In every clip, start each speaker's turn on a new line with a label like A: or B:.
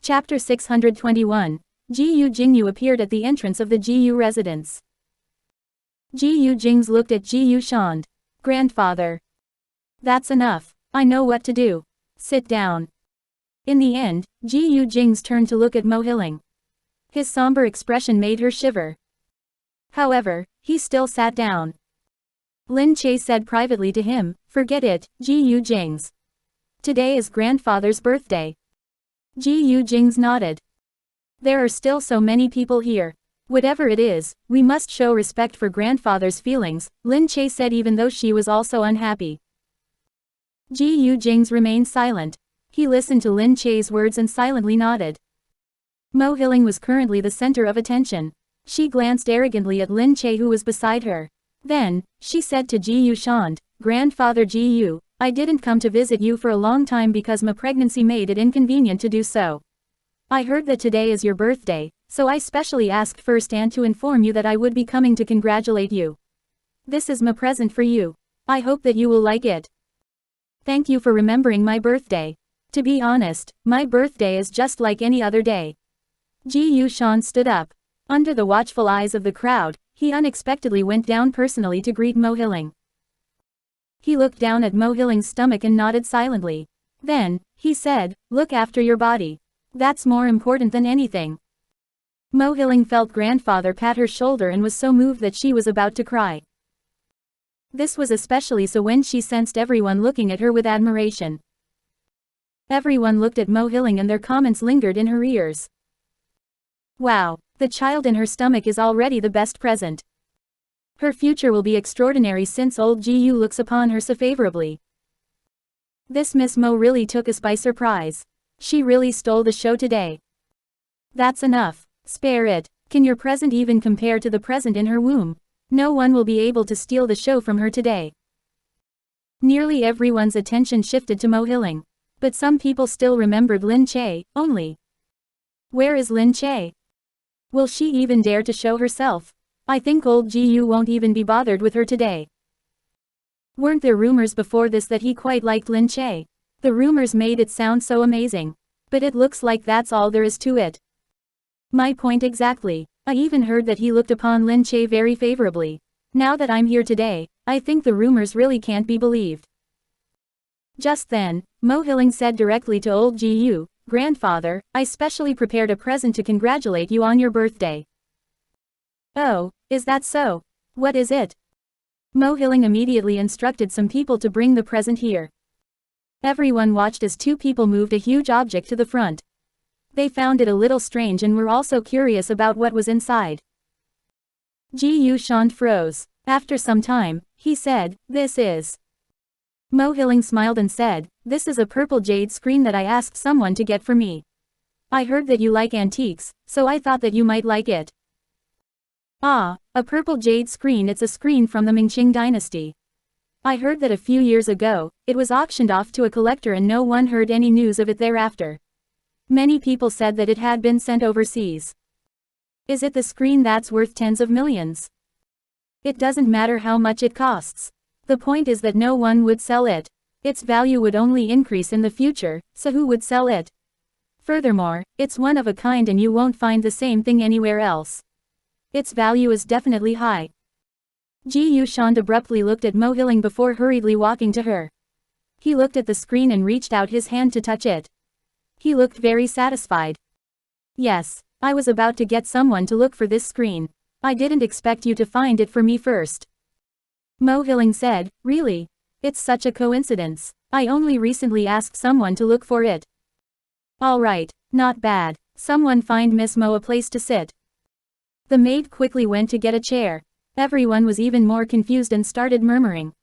A: Chapter 621. Gu Jingze appeared at the entrance of the Gu residence. Gu Jingze looked at Gu Shand. Grandfather. That's enough. I know what to do. Sit down. In the end, Gu Jingze turned to look at Mo Hiling. His somber expression made her shiver. However, he still sat down. Lin Che said privately to him, "Forget it, Gu Jingze. Today is grandfather's birthday." Gu Jingze nodded. "There are still so many people here. Whatever it is, we must show respect for grandfather's feelings," Lin Che said, even though she was also unhappy. Gu Jingze remained silent. He listened to Lin Che's words and silently nodded. Mo Hiling was currently the center of attention. She glanced arrogantly at Lin Che, who was beside her. Then, she said to Gu Shand, "Grandfather Gu, I didn't come to visit you for a long time because my pregnancy made it inconvenient to do so. I heard that today is your birthday, so I specially asked first and to inform you that I would be coming to congratulate you. This is my present for you. I hope that you will like it. Thank you for remembering my birthday. To be honest, my birthday is just like any other day." Gu Shand stood up. Under the watchful eyes of the crowd, he unexpectedly went down personally to greet Mo Hiling. He looked down at Mo Hiling's stomach and nodded silently. Then, he said, "Look after your body. That's more important than anything." Mo Hiling felt grandfather pat her shoulder and was so moved that she was about to cry. This was especially so when she sensed everyone looking at her with admiration. Everyone looked at Mo Hiling and their comments lingered in her ears. Wow, the child in her stomach is already the best present. Her future will be extraordinary since old Gu looks upon her so favorably. This Miss Mo really took us by surprise. She really stole the show today. That's enough. Spare it. Can your present even compare to the present in her womb? No one will be able to steal the show from her today. Nearly everyone's attention shifted to Mo Hiling. But some people still remembered Lin Che, only. Where is Lin Che? Will she even dare to show herself? I think old Gu won't even be bothered with her today. Weren't there rumors before this that he quite liked Lin Che? The rumors made it sound so amazing. But it looks like that's all there is to it. My point exactly. I even heard that he looked upon Lin Che very favorably. Now that I'm here today, I think the rumors really can't be believed." Just then, Mo Hiling said directly to old Gu, "Grandfather, I specially prepared a present to congratulate you on your birthday." "Oh, is that so? What is it?" Mo Hiling immediately instructed some people to bring the present here. Everyone watched as two people moved a huge object to the front. They found it a little strange and were also curious about what was inside. Gu Shand froze. After some time, he said, "This is..." Mo Hiling smiled and said, "This is a purple jade screen that I asked someone to get for me. I heard that you like antiques, so I thought that you might like it." "Ah, a purple jade screen. It's a screen from the Mingqing dynasty. I heard that a few years ago, it was auctioned off to a collector and no one heard any news of it thereafter. Many people said that it had been sent overseas. Is it the screen that's worth tens of millions? It doesn't matter how much it costs. The point is that no one would sell it. Its value would only increase in the future, so who would sell it? Furthermore, it's one of a kind and you won't find the same thing anywhere else. Its value is definitely high." Gu Shand abruptly looked at Mo Hiling before hurriedly walking to her. He looked at the screen and reached out his hand to touch it. He looked very satisfied. "Yes, I was about to get someone to look for this screen. I didn't expect you to find it for me first." Mo Hiling said, "Really? It's such a coincidence. I only recently asked someone to look for it." "All right, not bad. Someone find Miss Mo a place to sit." The maid quickly went to get a chair. Everyone was even more confused and started murmuring.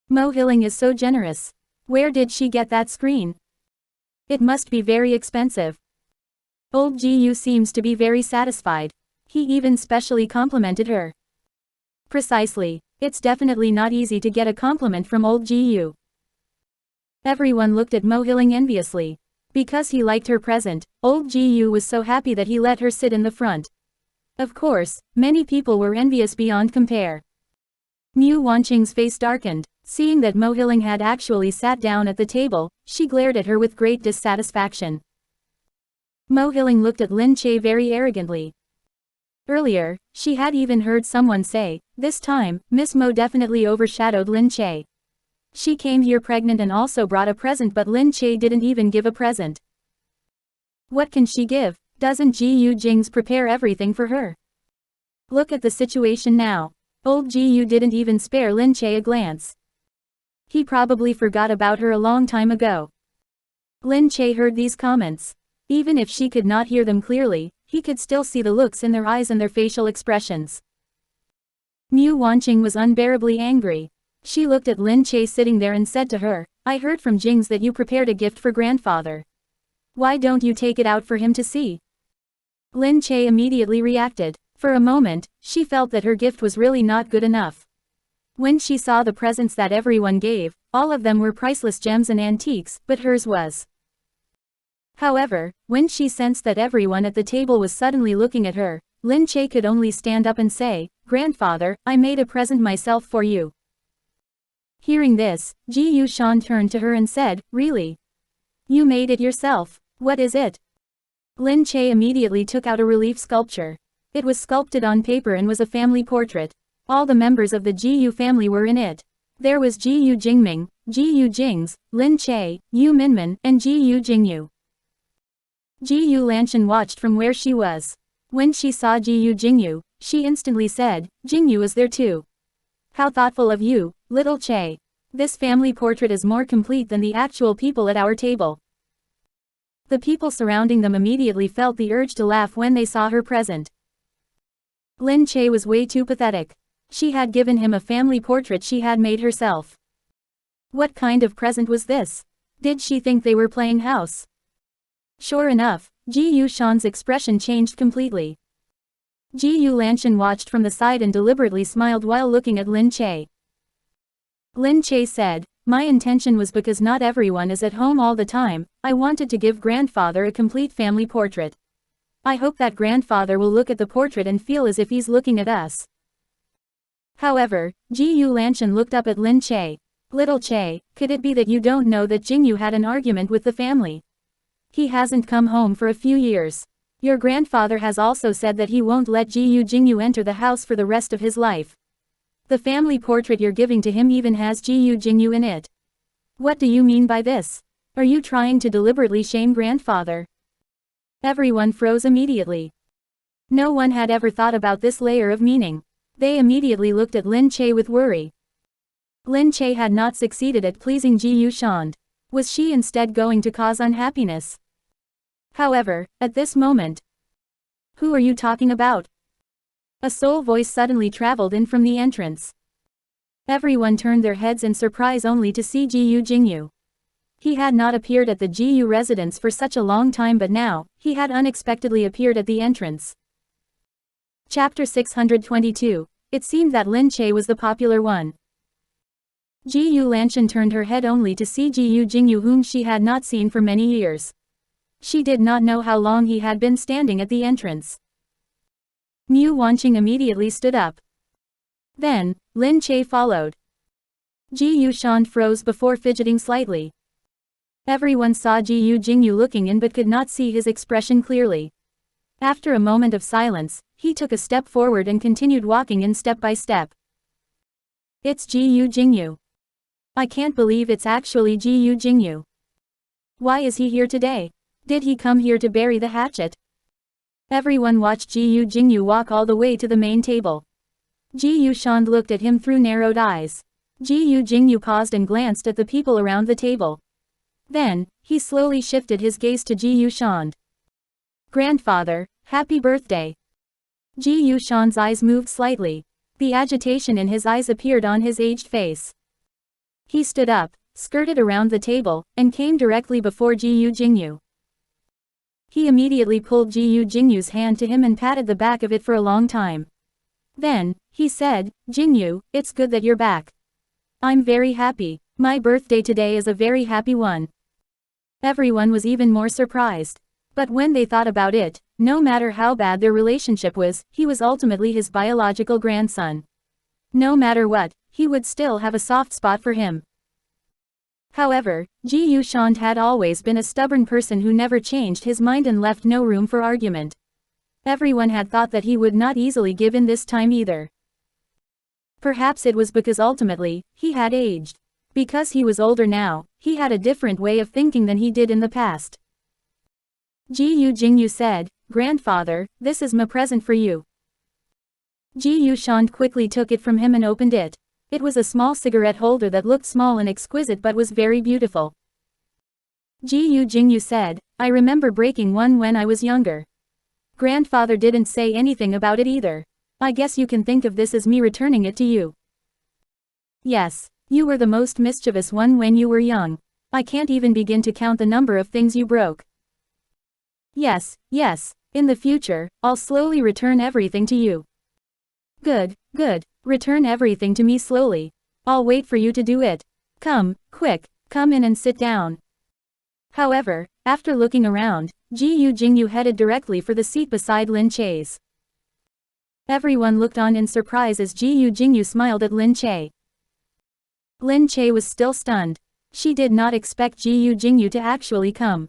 A: Mo Hiling is so generous. Where did she get that screen? It must be very expensive. Old Gu seems to be very satisfied. He even specially complimented her. Precisely. It's definitely not easy to get a compliment from old Gu. Everyone looked at Mo Hiling enviously. Because he liked her present, old Gu was so happy that he let her sit in the front. Of course, many people were envious beyond compare. Mu Wanqing's face darkened. Seeing that Mo Hiling had actually sat down at the table, she glared at her with great dissatisfaction. Mo Hilling looked at Lin Che very arrogantly. Earlier, she had even heard someone say, this time, Miss Mo definitely overshadowed Lin Che. She came here pregnant and also brought a present, but Lin Che didn't even give a present. What can she give? Doesn't Gu Jingze prepare everything for her? Look at the situation now. Old Gu didn't even spare Lin Che a glance. He probably forgot about her a long time ago. Lin Che heard these comments. Even if she could not hear them clearly, he could still see the looks in their eyes and their facial expressions. Mu Wanqing was unbearably angry. She looked at Lin Che sitting there and said to her, I heard from Jingze that you prepared a gift for grandfather. Why don't you take it out for him to see? Lin Che immediately reacted. For a moment, she felt that her gift was really not good enough. When she saw the presents that everyone gave, all of them were priceless gems and antiques, but hers was. However, when she sensed that everyone at the table was suddenly looking at her, Lin Che could only stand up and say, Grandfather, I made a present myself for you. Hearing this, Ji Yushan turned to her and said, Really? You made it yourself? What is it? Lin Che immediately took out a relief sculpture. It was sculpted on paper and was a family portrait. All the members of the Gu family were in it. There was Gu Jingming, Gu Jingze, Lin Che, Yu Minmin, and Gu Jingyu. Gu Lanshan watched from where she was. When she saw Gu Jingyu, she instantly said, Jingyu is there too. How thoughtful of you, little Che. This family portrait is more complete than the actual people at our table. The people surrounding them immediately felt the urge to laugh when they saw her present. Lin Che was way too pathetic. She had given him a family portrait she had made herself. What kind of present was this? Did she think they were playing house? Sure enough, Ji Yushan's expression changed completely. Ji Lanshan watched from the side and deliberately smiled while looking at Lin Che. Lin Che said, My intention was because not everyone is at home all the time, I wanted to give grandfather a complete family portrait. I hope that grandfather will look at the portrait and feel as if he's looking at us. However, Ji Lanshan looked up at Lin Che. Little Che, could it be that you don't know that Jingyu had an argument with the family? He hasn't come home for a few years. Your grandfather has also said that he won't let Gu Jingyu enter the house for the rest of his life. The family portrait you're giving to him even has Gu Jingyu in it. What do you mean by this? Are you trying to deliberately shame grandfather? Everyone froze immediately. No one had ever thought about this layer of meaning. They immediately looked at Lin Che with worry. Lin Che had not succeeded at pleasing Ji Yushan. Was she instead going to cause unhappiness? However, at this moment. Who are you talking about? A soul voice suddenly traveled in from the entrance. Everyone turned their heads in surprise only to see Gu Jingyu. He had not appeared at the Gu residence for such a long time, but now, he had unexpectedly appeared at the entrance. Chapter 622. It seemed that Lin Che was the popular one. Ji Lanshan turned her head only to see Gu Jingyu, whom she had not seen for many years. She did not know how long he had been standing at the entrance. Mu Wanqing immediately stood up. Then, Lin Che followed. Ji Yushan froze before fidgeting slightly. Everyone saw Gu Jingyu looking in but could not see his expression clearly. After a moment of silence, he took a step forward and continued walking in step by step. It's Gu Jingyu. I can't believe it's actually Gu Jingyu. Why is he here today? Did he come here to bury the hatchet? Everyone watched Gu Jingyu walk all the way to the main table. Ji Yushan looked at him through narrowed eyes. Gu Jingyu paused and glanced at the people around the table. Then, he slowly shifted his gaze to Ji Yushan. Grandfather, happy birthday. Ji Yushan's eyes moved slightly. The agitation in his eyes appeared on his aged face. He stood up, skirted around the table, and came directly before Gu Jingyu. He immediately pulled Gu Jingyu's hand to him and patted the back of it for a long time. Then, he said, Jingyu, it's good that you're back. I'm very happy. My birthday today is a very happy one. Everyone was even more surprised. But when they thought about it, no matter how bad their relationship was, he was ultimately his biological grandson. No matter what, he would still have a soft spot for him. However, Ji Yushand had always been a stubborn person who never changed his mind and left no room for argument. Everyone had thought that he would not easily give in this time either. Perhaps it was because ultimately, he had aged. Because he was older now, he had a different way of thinking than he did in the past. Ji Jingyu said, "Grandfather, this is my present for you." Ji Yushand quickly took it from him and opened it. It was a small cigarette holder that looked small and exquisite but was very beautiful. Ji Jingyu said, "I remember breaking one when I was younger. Grandfather didn't say anything about it either. I guess you can think of this as me returning it to you." "Yes, you were the most mischievous one when you were young. I can't even begin to count the number of things you broke." Yes, in the future, I'll slowly return everything to you." Good, return everything to me slowly. I'll wait for you to do it. Come, quick, come in and sit down." However, after looking around, Ji Jingyu headed directly for the seat beside Lin Che's. Everyone looked on in surprise as Ji Jingyu smiled at Lin Che. Lin Che was still stunned. She did not expect Ji Jingyu to actually come.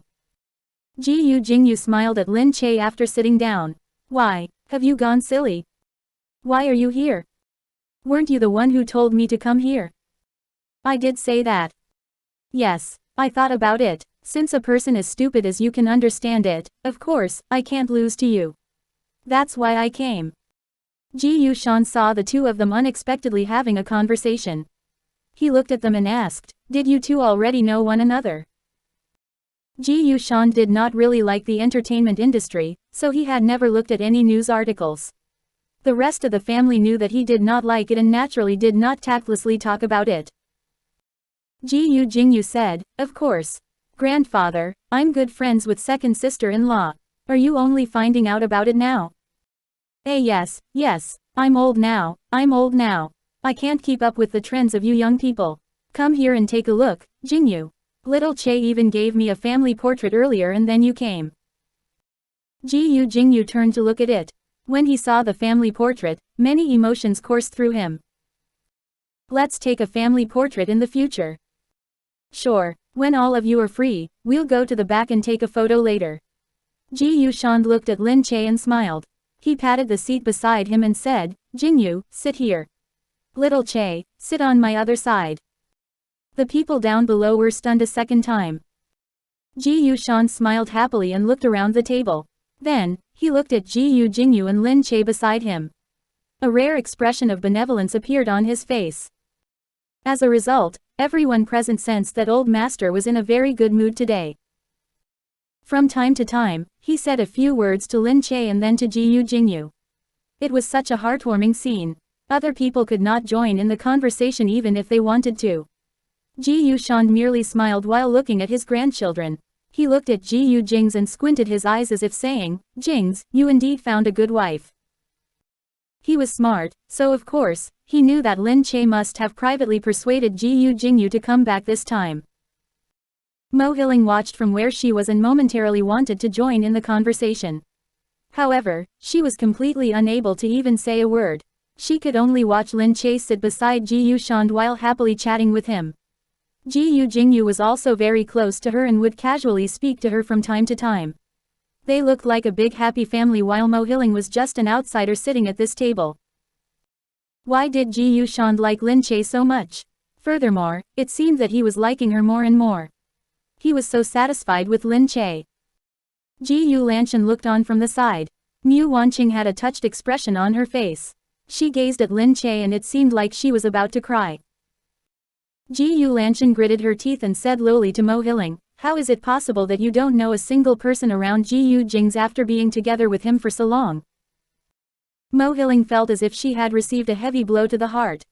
A: Ji Jingyu smiled at Lin Che after sitting down. "Why, have you gone silly? Why are you here? Weren't you the one who told me to come here?" "I did say that. Yes, I thought about it. Since a person as stupid as you can understand it, of course, I can't lose to you. That's why I came." Ji Yushand saw the two of them unexpectedly having a conversation. He looked at them and asked, "Did you two already know one another?" Ji Yushand did not really like the entertainment industry, so he had never looked at any news articles. The rest of the family knew that he did not like it and naturally did not tactlessly talk about it. Ji Jingyu said, "Of course. Grandfather, I'm good friends with second sister-in-law. Are you only finding out about it now?" Yes, I'm old now. I can't keep up with the trends of you young people. Come here and take a look, Jingyu. Little Che even gave me a family portrait earlier and then you came." Ji Jingyu turned to look at it. When he saw the family portrait, many emotions coursed through him. "Let's take a family portrait in the future." "Sure, when all of you are free, we'll go to the back and take a photo later." Ji Yushand looked at Lin Che and smiled. He patted the seat beside him and said, "Jingyu, sit here. Little Che, sit on my other side." The people down below were stunned a second time. Ji Yushand smiled happily and looked around the table. Then, he looked at Ji Jingyu and Lin Che beside him. A rare expression of benevolence appeared on his face. As a result, everyone present sensed that old master was in a very good mood today. From time to time, he said a few words to Lin Che and then to Ji Jingyu. It was such a heartwarming scene. Other people could not join in the conversation even if they wanted to. Ji Yushand merely smiled while looking at his grandchildren. He looked at Ji Jingze and squinted his eyes as if saying, "Jingze, you indeed found a good wife." He was smart, so of course, he knew that Lin Che must have privately persuaded Ji Jingyu to come back this time. Mo Hilling watched from where she was and momentarily wanted to join in the conversation. However, she was completely unable to even say a word. She could only watch Lin Che sit beside Ji Yushand while happily chatting with him. Ji Jingyu was also very close to her and would casually speak to her from time to time. They looked like a big happy family while Mo Hilling was just an outsider sitting at this table. Why did Ji Yushand like Lin Che so much? Furthermore, it seemed that he was liking her more and more. He was so satisfied with Lin Che. Ji Lanshan looked on from the side. Mu Wanqing had a touched expression on her face. She gazed at Lin Che and it seemed like she was about to cry. Ji Lanshan gritted her teeth and said lowly to Mo Hilling, "How is it possible that you don't know a single person around Ji Jingze after being together with him for so long?" Mo Hilling felt as if she had received a heavy blow to the heart.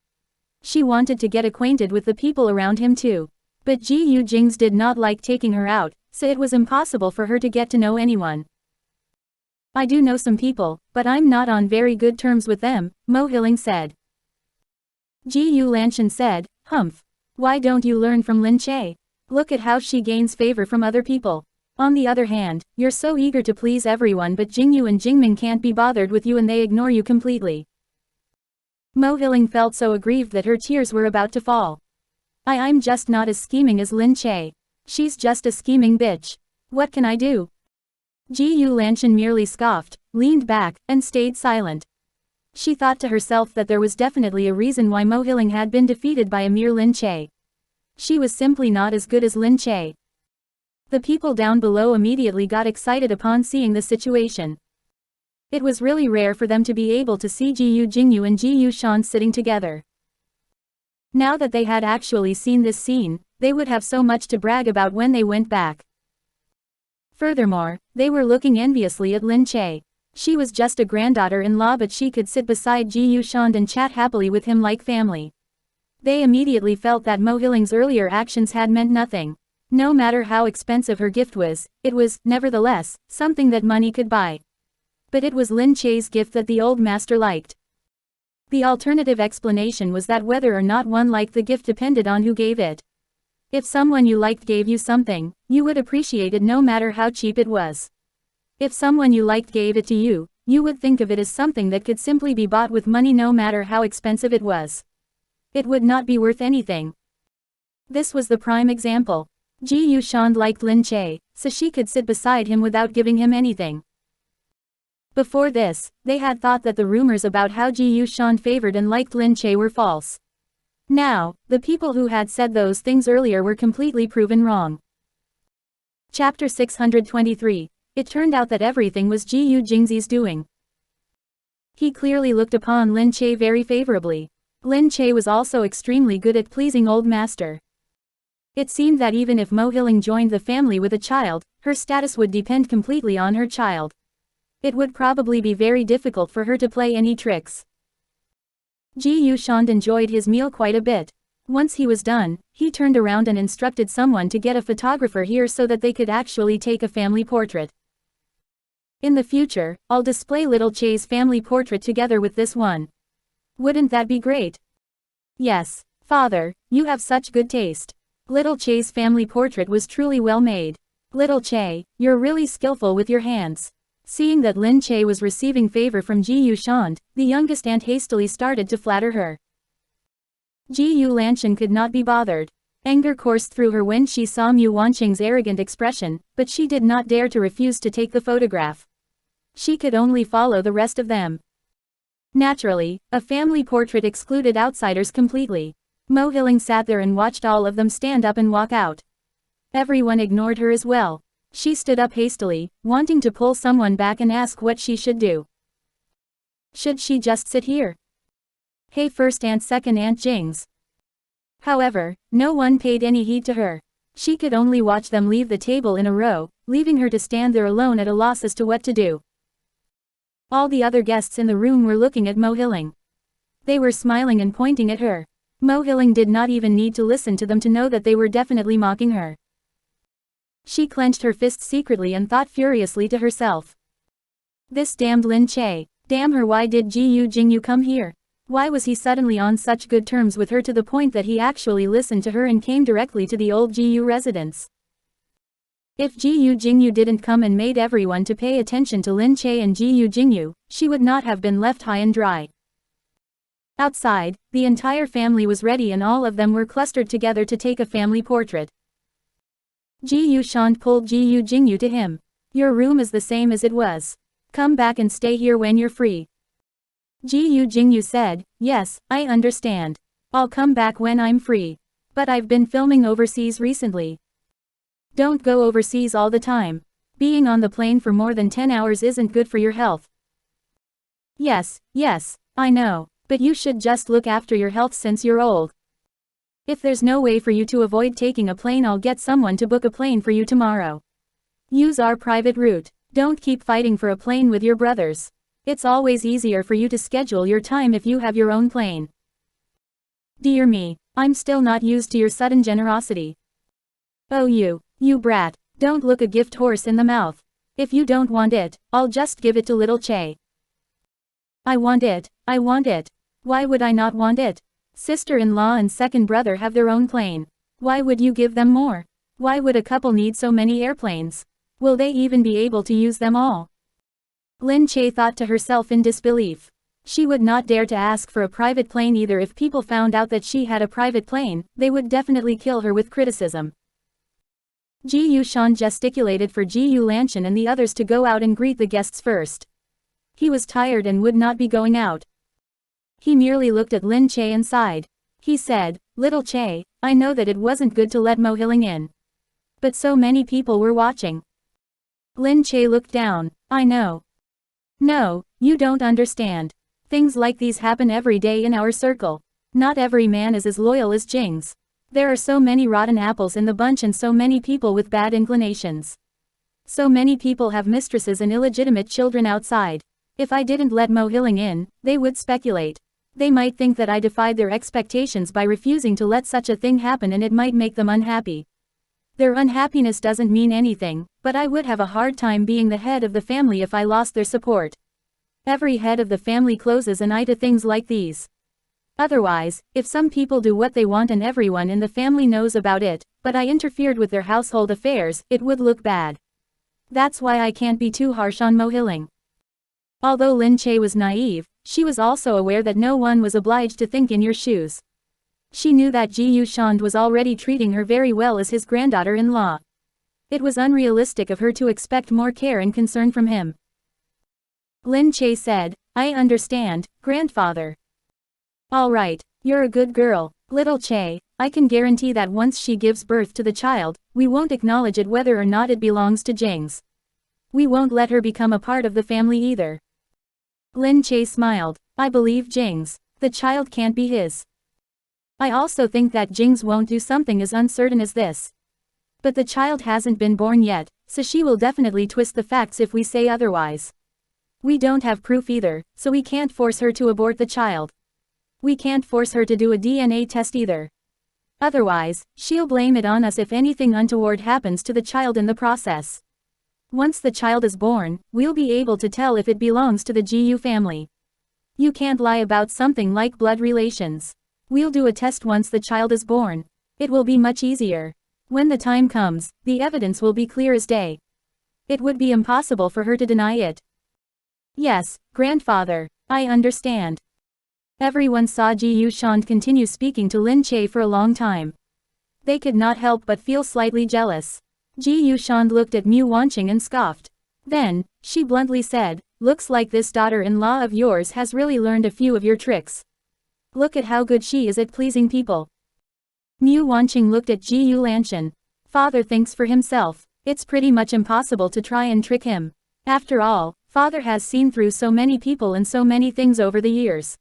A: She wanted to get acquainted with the people around him too. But Ji Jingze did not like taking her out, so it was impossible for her to get to know anyone. "I do know some people, but I'm not on very good terms with them," Mo Hilling said. Ji Lanshan said, "Humph. Why don't you learn from Lin Che? Look at how she gains favor from other people. On the other hand, you're so eager to please everyone but Jingyu and Jingming can't be bothered with you and they ignore you completely." Mo Hilling felt so aggrieved that her tears were about to fall. I'm just not as scheming as Lin Che. She's just a scheming bitch. What can I do? Gu Lanshan merely scoffed, leaned back, and stayed silent. She thought to herself that there was definitely a reason why Mo Hiling had been defeated by a mere Lin Che. She was simply not as good as Lin Che. The people down below immediately got excited upon seeing the situation. It was really rare for them to be able to see Gu Jingyu and Gu Shan sitting together. Now that they had actually seen this scene, they would have so much to brag about when they went back. Furthermore, they were looking enviously at Lin Che. She was just a granddaughter-in-law, but she could sit beside Gu Shan and chat happily with him like family. They immediately felt that Mo Hiling's earlier actions had meant nothing. No matter how expensive her gift was, it was, nevertheless, something that money could buy. But it was Lin Che's gift that the old master liked. The alternative explanation was that whether or not one liked the gift depended on who gave it. If someone you liked gave you something, you would appreciate it no matter how cheap it was. If someone you liked gave it to you, you would think of it as something that could simply be bought with money no matter how expensive it was. It would not be worth anything. This was the prime example. Gu Shan liked Lin Che, so she could sit beside him without giving him anything. Before this, they had thought that the rumors about how Gu Shan favored and liked Lin Che were false. Now, the people who had said those things earlier were completely proven wrong. Chapter 623. It turned out that everything was Gu Jingze's doing. He clearly looked upon Lin Che very favorably. Lin Che was also extremely good at pleasing old master. It seemed that even if Mo Hiling joined the family with a child, her status would depend completely on her child. It would probably be very difficult for her to play any tricks. Gu Shan enjoyed his meal quite a bit. Once he was done, he turned around and instructed someone to get a photographer here so that they could actually take a family portrait. In the future, I'll display little Che's family portrait together with this one. Wouldn't that be great? Yes, father, you have such good taste. Little Che's family portrait was truly well made. Little Che, you're really skillful with your hands. Seeing that Lin Che was receiving favor from Gu Shan, the youngest aunt hastily started to flatter her. Gu Lanshan could not be bothered. Anger coursed through her when she saw Mu Wanqing's arrogant expression, but she did not dare to refuse to take the photograph. She could only follow the rest of them. Naturally, a family portrait excluded outsiders completely. Mo Hiling sat there and watched all of them stand up and walk out. Everyone ignored her as well. She stood up hastily, wanting to pull someone back and ask what she should do. Should she just sit here? Hey, first aunt, second Aunt Jingze. However, no one paid any heed to her. She could only watch them leave the table in a row, leaving her to stand there alone at a loss as to what to do. All the other guests in the room were looking at Mo Hiling. They were smiling and pointing at her. Mo Hiling did not even need to listen to them to know that they were definitely mocking her. She clenched her fists secretly and thought furiously to herself. This damned Lin Che. Damn her, why did Gu Jingyu come here? Why was he suddenly on such good terms with her to the point that he actually listened to her and came directly to the old Gu residence? If Gu Jingyu didn't come and made everyone to pay attention to Lin Che and Gu Jingyu, she would not have been left high and dry. Outside, the entire family was ready and all of them were clustered together to take a family portrait. Gu Shan pulled Gu Jingyu to him. Your room is the same as it was. Come back and stay here when you're free. Gu Jingyu said, yes, I understand. I'll come back when I'm free. But I've been filming overseas recently. Don't go overseas all the time. Being on the plane for more than 10 hours isn't good for your health. Yes, I know. But you should just look after your health since you're old. If there's no way for you to avoid taking a plane, I'll get someone to book a plane for you tomorrow. Use our private route. Don't keep fighting for a plane with your brothers. It's always easier for you to schedule your time if you have your own plane. Dear me, I'm still not used to your sudden generosity. Oh you brat, don't look a gift horse in the mouth. If you don't want it, I'll just give it to little Che. I want it. Why would I not want it? Sister-in-law and second brother have their own plane. Why would you give them more? Why would a couple need so many airplanes? Will they even be able to use them all? Lin Che thought to herself in disbelief. She would not dare to ask for a private plane either. If people found out that she had a private plane, they would definitely kill her with criticism. Gu Shan gesticulated for Gu Lanshan and the others to go out and greet the guests first. He was tired and would not be going out. He merely looked at Lin Che and sighed. He said, "Little Che, I know that it wasn't good to let Mo Hiling in. But so many people were watching." Lin Che looked down. "I know. No, you don't understand. Things like these happen every day in our circle. Not every man is as loyal as Jingze. There are so many rotten apples in the bunch and so many people with bad inclinations. So many people have mistresses and illegitimate children outside. If I didn't let Mo Hiling in, they would speculate. They might think that I defied their expectations by refusing to let such a thing happen, and it might make them unhappy. Their unhappiness doesn't mean anything, but I would have a hard time being the head of the family if I lost their support. Every head of the family closes an eye to things like these. Otherwise, if some people do what they want and everyone in the family knows about it, but I interfered with their household affairs, it would look bad. That's why I can't be too harsh on Mo Hiling." Although Lin Che was naive, she was also aware that no one was obliged to think in your shoes. She knew that Gu Shand was already treating her very well as his granddaughter-in-law. It was unrealistic of her to expect more care and concern from him. Lin Che said, "I understand, grandfather. All right, you're a good girl, little Che. I can guarantee that once she gives birth to the child, we won't acknowledge it whether or not it belongs to Jingze. We won't let her become a part of the family either." Lin Che smiled. "I believe Jingze. The child can't be his. I also think that Jingze won't do something as uncertain as this. But the child hasn't been born yet, so she will definitely twist the facts if we say otherwise. We don't have proof either, so we can't force her to abort the child. We can't force her to do a DNA test either. Otherwise, she'll blame it on us if anything untoward happens to the child in the process. Once the child is born, we'll be able to tell if it belongs to the Gu family. You can't lie about something like blood relations. We'll do a test once the child is born. It will be much easier. When the time comes, the evidence will be clear as day. It would be impossible for her to deny it." "Yes, grandfather, I understand." Everyone saw Gu Shand continue speaking to Lin Che for a long time. They could not help but feel slightly jealous. Gu Shand looked at Mu Wanqing and scoffed. Then, she bluntly said, "Looks like this daughter-in-law of yours has really learned a few of your tricks. Look at how good she is at pleasing people." Mu Wanqing looked at Gu Lanshan. "Father thinks for himself. It's pretty much impossible to try and trick him. After all, father has seen through so many people and so many things over the years.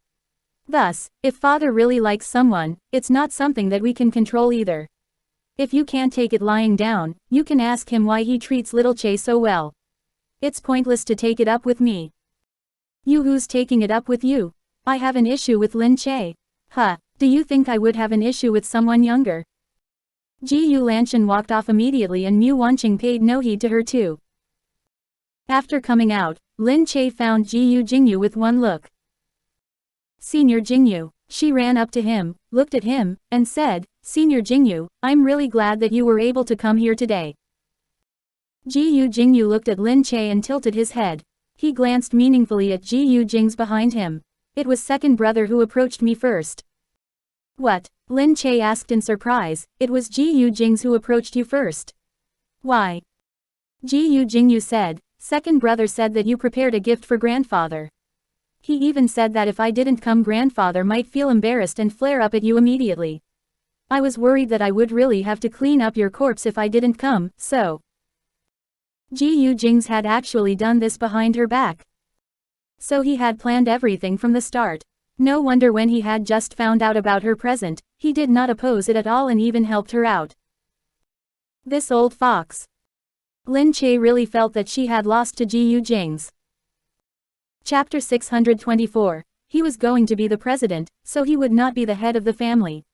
A: Thus, if father really likes someone, it's not something that we can control either. If you can't take it lying down, you can ask him why he treats little Che so well. It's pointless to take it up with me." "You who's taking it up with you? I have an issue with Lin Che. Huh, do you think I would have an issue with someone younger?" Gu Lanshan walked off immediately and Mu Wanqing paid no heed to her too. After coming out, Lin Che found Gu Jingyu with one look. "Senior Jingyu." She ran up to him, looked at him, and said, "Senior Jingyu, I'm really glad that you were able to come here today." Gu Jingyu looked at Lin Che and tilted his head. He glanced meaningfully at Gu Jingze behind him. "It was second brother who approached me first." "What?" Lin Che asked in surprise. "It was Gu Jingze who approached you first. Why?" Gu Jingyu said, "Second brother said that you prepared a gift for grandfather. He even said that if I didn't come, grandfather might feel embarrassed and flare up at you immediately. I was worried that I would really have to clean up your corpse if I didn't come, so." Gu Jingze had actually done this behind her back. So he had planned everything from the start. No wonder when he had just found out about her present, he did not oppose it at all and even helped her out. This old fox. Lin Che really felt that she had lost to Gu Jingze. Chapter 624. He was going to be the president, so he would not be the head of the family.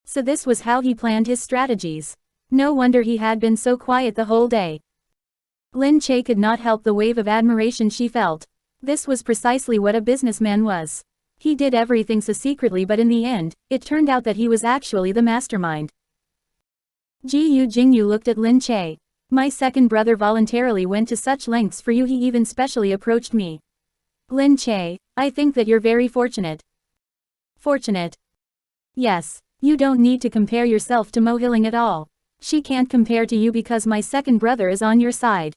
A: So this was how he planned his strategies. No wonder he had been so quiet the whole day. Lin Che could not help the wave of admiration she felt. This was precisely what a businessman was. He did everything so secretly, but in the end, it turned out that he was actually the mastermind. Gu Jingyu looked at Lin Che. "My second brother voluntarily went to such lengths for you, he even specially approached me." Lin Che, I think that you're very fortunate. Fortunate? Yes. You don't need to compare yourself to Mohiling at all. She can't compare to you because my second brother is on your side.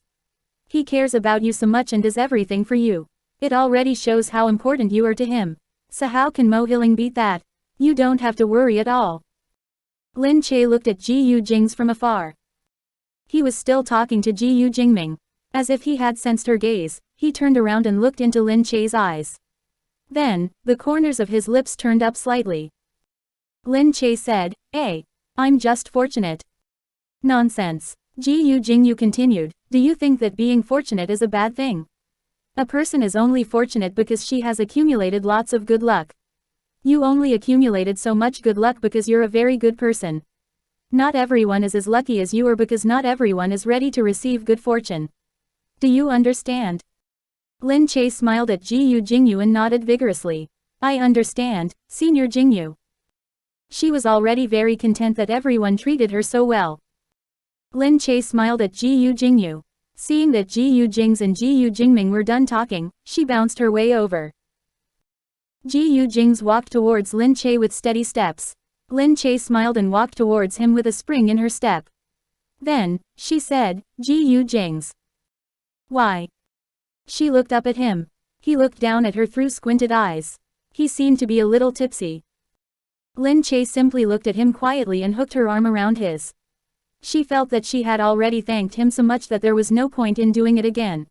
A: He cares about you so much and does everything for you. It already shows how important you are to him. So how can Mohiling beat that? You don't have to worry at all. Lin Che looked at Gu Jingze from afar. He was still talking to Gu Jingming. As if he had sensed her gaze, he turned around and looked into Lin Che's eyes. Then, the corners of his lips turned up slightly. Lin Che said, I'm just fortunate. Nonsense. Gu Jingyu continued, do you think that being fortunate is a bad thing? A person is only fortunate because she has accumulated lots of good luck. You only accumulated so much good luck because you're a very good person. Not everyone is as lucky as you are because not everyone is ready to receive good fortune. Do you understand? Lin Che smiled at Gu Jingyu and nodded vigorously. I understand, Senior Jingyu. She was already very content that everyone treated her so well. Lin Che smiled at Gu Jingyu. Seeing that Gu Jingze and Gu Jingming were done talking, she bounced her way over. Gu Jingze walked towards Lin Che with steady steps. Lin Che smiled and walked towards him with a spring in her step. Then, she said, Gu Jingze. Why? She looked up at him. He looked down at her through squinted eyes. He seemed to be a little tipsy. Lin Che simply looked at him quietly and hooked her arm around his. She felt that she had already thanked him so much that there was no point in doing it again.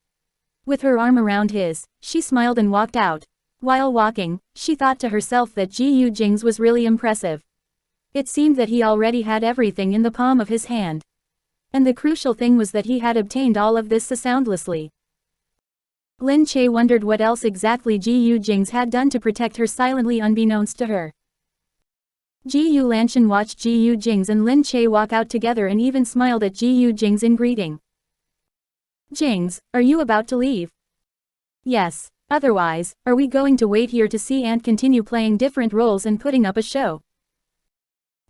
A: With her arm around his, she smiled and walked out. While walking, she thought to herself that Gu Jingze was really impressive. It seemed that he already had everything in the palm of his hand. And the crucial thing was that he had obtained all of this so soundlessly. Lin Che wondered what else exactly Gu Jingze had done to protect her silently unbeknownst to her. Gu Lanshan watched Gu Jingze and Lin Che walk out together and even smiled at Gu Jingze in greeting. Jingze, are you about to leave? Yes. Otherwise, are we going to wait here to see and continue playing different roles and putting up a show?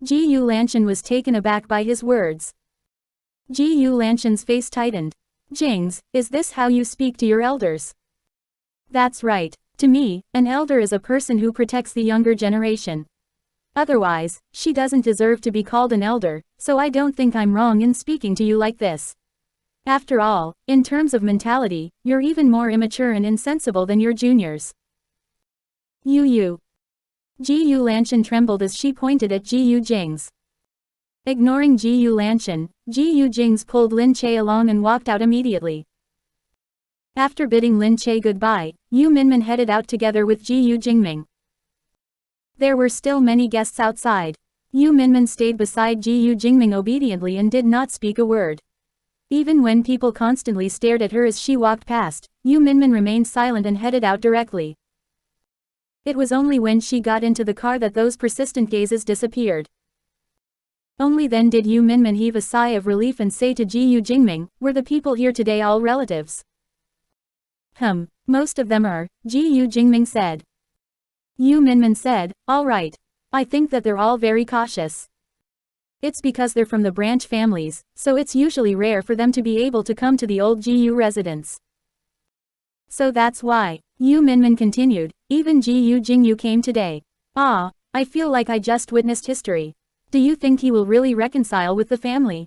A: Gu Lanshan was taken aback by his words. Gu Lanshan's face tightened. Jingze, is this how you speak to your elders? That's right. To me, an elder is a person who protects the younger generation. Otherwise, she doesn't deserve to be called an elder, so I don't think I'm wrong in speaking to you like this. After all, in terms of mentality, you're even more immature and insensible than your juniors. You. Gu Lanshan trembled as she pointed at Gu Jingze. Ignoring Gu Lanshan, Gu Jingze pulled Lin Che along and walked out immediately. After bidding Lin Che goodbye, Yu Minmin headed out together with Gu Jingming. There were still many guests outside. Yu Minmin stayed beside Gu Jingming obediently and did not speak a word. Even when people constantly stared at her as she walked past, Yu Minmin remained silent and headed out directly. It was only when she got into the car that those persistent gazes disappeared. Only then did Yu Minmin heave a sigh of relief and say to Gu Jingming, were the people here today all relatives? Most of them are, Gu Jingming said. Yu Minmin said, all right. I think that they're all very cautious. It's because they're from the branch families, so it's usually rare for them to be able to come to the old Gu residence. So that's why, Yu Minmin continued, even Gu Jingyu came today. I feel like I just witnessed history. Do you think he will really reconcile with the family?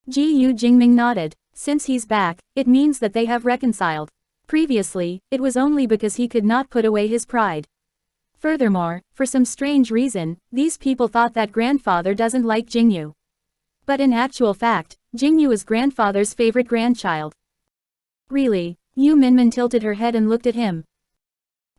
A: Gu Jingming nodded. Since he's back, it means that they have reconciled. Previously, it was only because he could not put away his pride. Furthermore, for some strange reason, these people thought that grandfather doesn't like Jingyu. But in actual fact, Jingyu is grandfather's favorite grandchild. Really? Yu Minmin tilted her head and looked at him.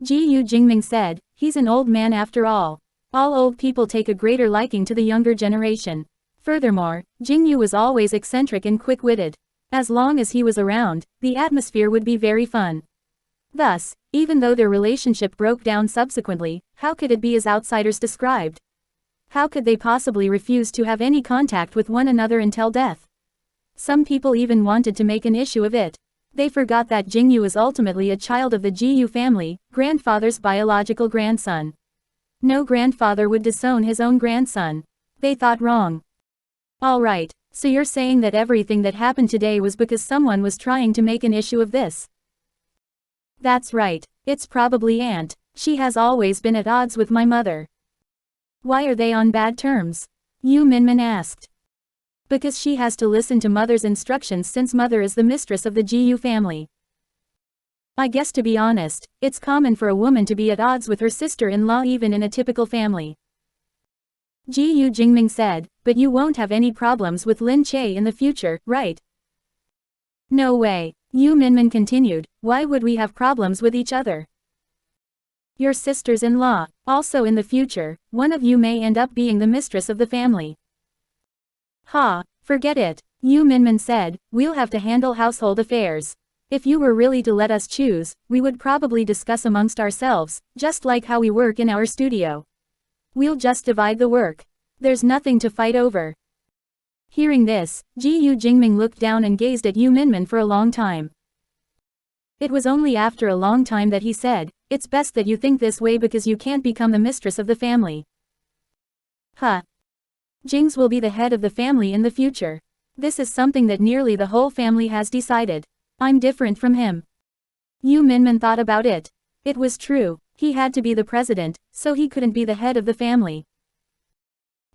A: Gu Jingming said, he's an old man after all. All old people take a greater liking to the younger generation. Furthermore, Jingyu was always eccentric and quick-witted. As long as he was around, the atmosphere would be very fun. Thus, even though their relationship broke down subsequently, how could it be as outsiders described? How could they possibly refuse to have any contact with one another until death? Some people even wanted to make an issue of it. They forgot that Jingyu is ultimately a child of the Gu family, grandfather's biological grandson. No grandfather would disown his own grandson. They thought wrong. Alright, so you're saying that everything that happened today was because someone was trying to make an issue of this? That's right. It's probably aunt. She has always been at odds with my mother. Why are they on bad terms? Yu Minmin asked. Because she has to listen to mother's instructions since mother is the mistress of the Gu family. I guess to be honest, it's common for a woman to be at odds with her sister-in-law even in a typical family. Gu Jingming said, but you won't have any problems with Lin Che in the future, right? No way. Yu Minmin continued, why would we have problems with each other? Your sisters-in-law. Also in the future, one of you may end up being the mistress of the family. Ha, forget it. Yu Minmin said, we'll have to handle household affairs. If you were really to let us choose, we would probably discuss amongst ourselves, just like how we work in our studio. We'll just divide the work. There's nothing to fight over. Hearing this, Gu Jingming looked down and gazed at Yu Minmin for a long time. It was only after a long time that he said, it's best that you think this way because you can't become the mistress of the family. Huh. Jingze will be the head of the family in the future. This is something that nearly the whole family has decided. I'm different from him. Yu Minmin thought about it. It was true, he had to be the president, so he couldn't be the head of the family.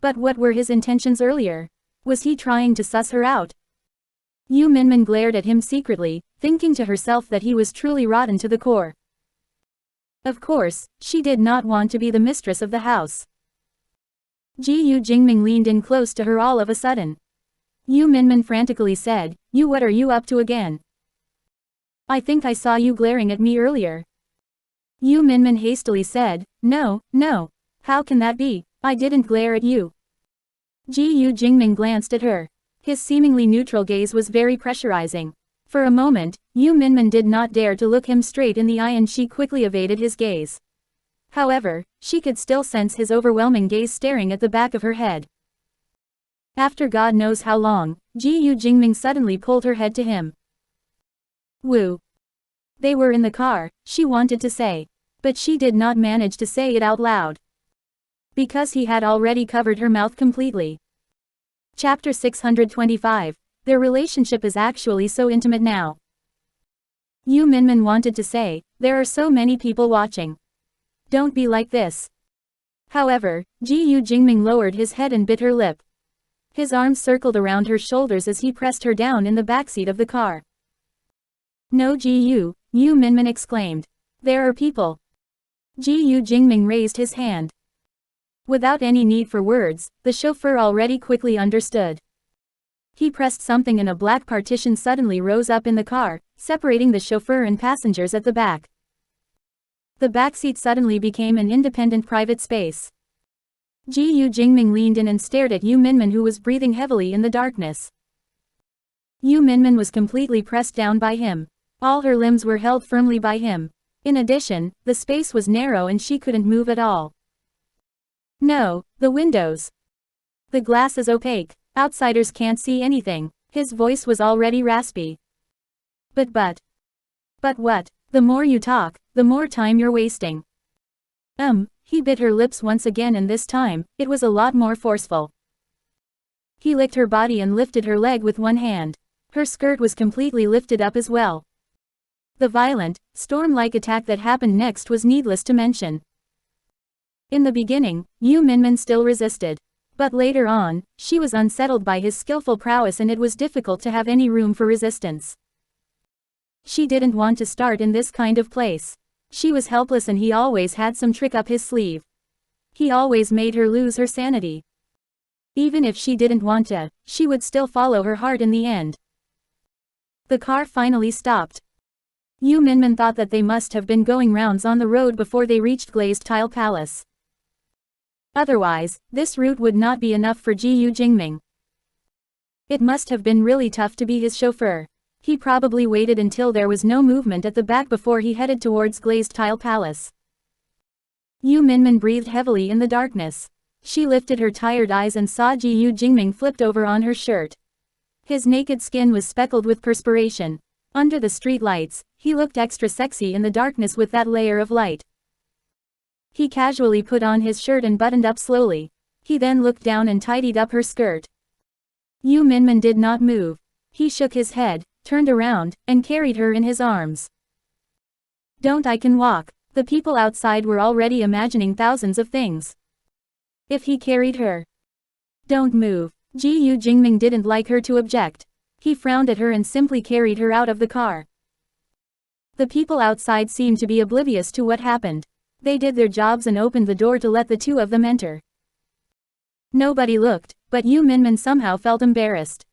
A: But what were his intentions earlier? Was he trying to suss her out? Yu Minmin glared at him secretly, thinking to herself that he was truly rotten to the core. Of course, she did not want to be the mistress of the house. Gu Jingming leaned in close to her all of a sudden. Yu Minmin frantically said, what are you up to again? I think I saw you glaring at me earlier. Yu Minmin hastily said, no, how can that be? I didn't glare at you. Gu Jingming glanced at her. His seemingly neutral gaze was very pressurizing. For a moment, Yu Minmin did not dare to look him straight in the eye and she quickly evaded his gaze. However, she could still sense his overwhelming gaze staring at the back of her head. After God knows how long, Gu Jingming suddenly pulled her head to him. Woo. They were in the car, she wanted to say. But she did not manage to say it out loud. Because he had already covered her mouth completely. Chapter 625. Their relationship is actually so intimate now. Yu Minmin wanted to say, there are so many people watching. Don't be like this. However, Gu Jingming lowered his head and bit her lip. His arms circled around her shoulders as he pressed her down in the backseat of the car. No Gu, Yu Minmin exclaimed. There are people. Gu Jingming raised his hand. Without any need for words, the chauffeur already quickly understood. He pressed something and a black partition suddenly rose up in the car, separating the chauffeur and passengers at the back. The backseat suddenly became an independent private space. Gu Jingming leaned in and stared at Yu Minmin who was breathing heavily in the darkness. Yu Minmin was completely pressed down by him. All her limbs were held firmly by him. In addition, the space was narrow and she couldn't move at all. No, the windows. The glass is opaque. Outsiders can't see anything. His voice was already raspy. But what? The more you talk, the more time you're wasting. He bit her lips once again and this time, it was a lot more forceful. He licked her body and lifted her leg with one hand. Her skirt was completely lifted up as well. The violent, storm-like attack that happened next was needless to mention. In the beginning, Yu Minmin still resisted. But later on, she was unsettled by his skillful prowess and it was difficult to have any room for resistance. She didn't want to start in this kind of place. She was helpless and he always had some trick up his sleeve. He always made her lose her sanity. Even if she didn't want to, she would still follow her heart in the end. The car finally stopped. Yu Minmin thought that they must have been going rounds on the road before they reached Glazed Tile Palace. Otherwise, this route would not be enough for Gu Jingming. It must have been really tough to be his chauffeur. He probably waited until there was no movement at the back before he headed towards Glazed Tile Palace. Yu Minmin breathed heavily in the darkness. She lifted her tired eyes and saw Gu Jingming flipped over on her shirt. His naked skin was speckled with perspiration. Under the street lights, he looked extra sexy in the darkness with that layer of light. He casually put on his shirt and buttoned up slowly. He then looked down and tidied up her skirt. Yu Minmin did not move. He shook his head, turned around, and carried her in his arms. Don't I can walk. The people outside were already imagining thousands of things. If he carried her. Don't move. Gu Jingming didn't like her to object. He frowned at her and simply carried her out of the car. The people outside seemed to be oblivious to what happened. They did their jobs and opened the door to let the two of them enter. Nobody looked, but Yu Minmin somehow felt embarrassed.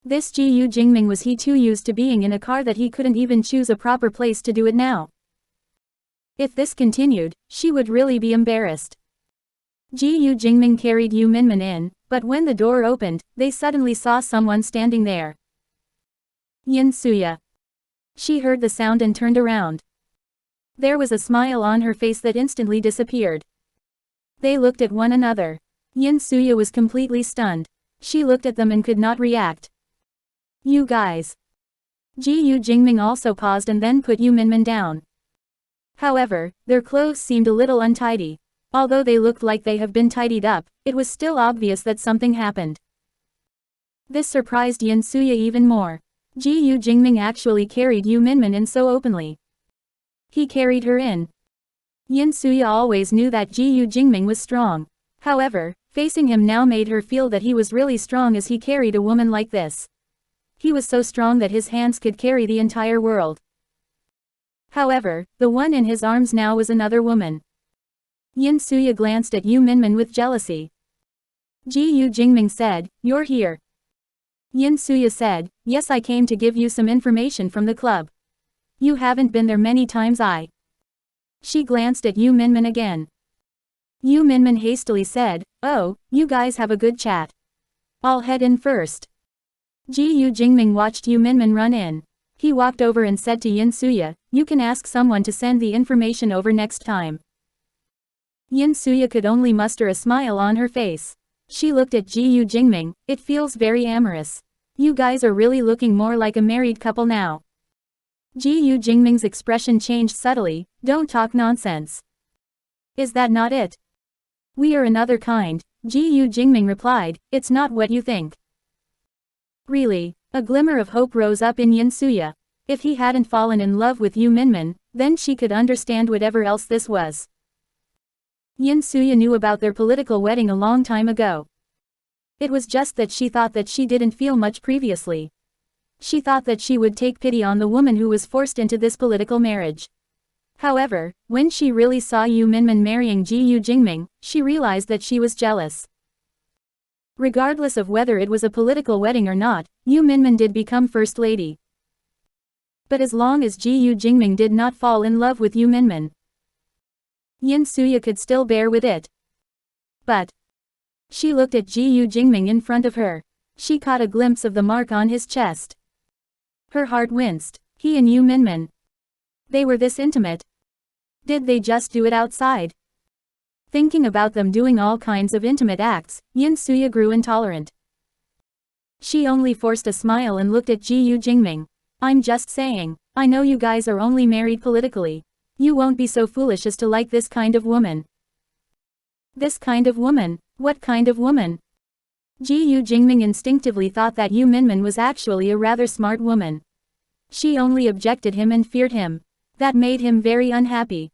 A: This Gu Jingming, was he too used to being in a car that he couldn't even choose a proper place to do it now? If this continued, she would really be embarrassed. Gu Jingming carried Yu Minmin in, but when the door opened, they suddenly saw someone standing there. Yin Suya. She heard the sound and turned around. There was a smile on her face that instantly disappeared. They looked at one another. Yin Suya was completely stunned. She looked at them and could not react. You guys. Gu Jingming also paused and then put Yu Minmin down. However, their clothes seemed a little untidy. Although they looked like they have been tidied up, it was still obvious that something happened. This surprised Yin Suya even more. Gu Jingming actually carried Yu Minmin in so openly. He carried her in. Yin Suya always knew that Gu Jingming was strong. However, facing him now made her feel that he was really strong as he carried a woman like this. He was so strong that his hands could carry the entire world. However, the one in his arms now was another woman. Yin Suya glanced at Yu Minmin with jealousy. Gu Jingming said, "You're here." Yin Suya said, "Yes, I came to give you some information from the club. You haven't been there many times. She glanced at Yu Minmin again. Yu Minmin hastily said, "Oh, you guys have a good chat. I'll head in first." Gu Jingming watched Yu Minmin run in. He walked over and said to Yin Suya, "You can ask someone to send the information over next time." Yin Suya could only muster a smile on her face. She looked at Gu Jingming. "It feels very amorous. You guys are really looking more like a married couple now." Gu Jingming's expression changed subtly. "Don't talk nonsense. Is that not it?" "We are another kind," Gu Jingming replied. "It's not what you think." Really? A glimmer of hope rose up in Yin Suya. If he hadn't fallen in love with Yu Minmin, then she could understand whatever else this was. Yin Suya knew about their political wedding a long time ago. It was just that she thought that she didn't feel much previously. She thought that she would take pity on the woman who was forced into this political marriage. However, when she really saw Yu Minmin marrying Gu Jingming, she realized that she was jealous. Regardless of whether it was a political wedding or not, Yu Minmin did become first lady. But as long as Gu Jingming did not fall in love with Yu Minmin, Yin Suya could still bear with it. But she looked at Gu Jingming in front of her. She caught a glimpse of the mark on his chest. Her heart winced. He and Yu Minmin. They were this intimate. Did they just do it outside? Thinking about them doing all kinds of intimate acts, Yin Suya grew intolerant. She only forced a smile and looked at Gu Jingming. "I'm just saying, I know you guys are only married politically. You won't be so foolish as to like this kind of woman." This kind of woman? What kind of woman? Gu Jingming instinctively thought that Yu Minmin was actually a rather smart woman. She only objected him and feared him. That made him very unhappy.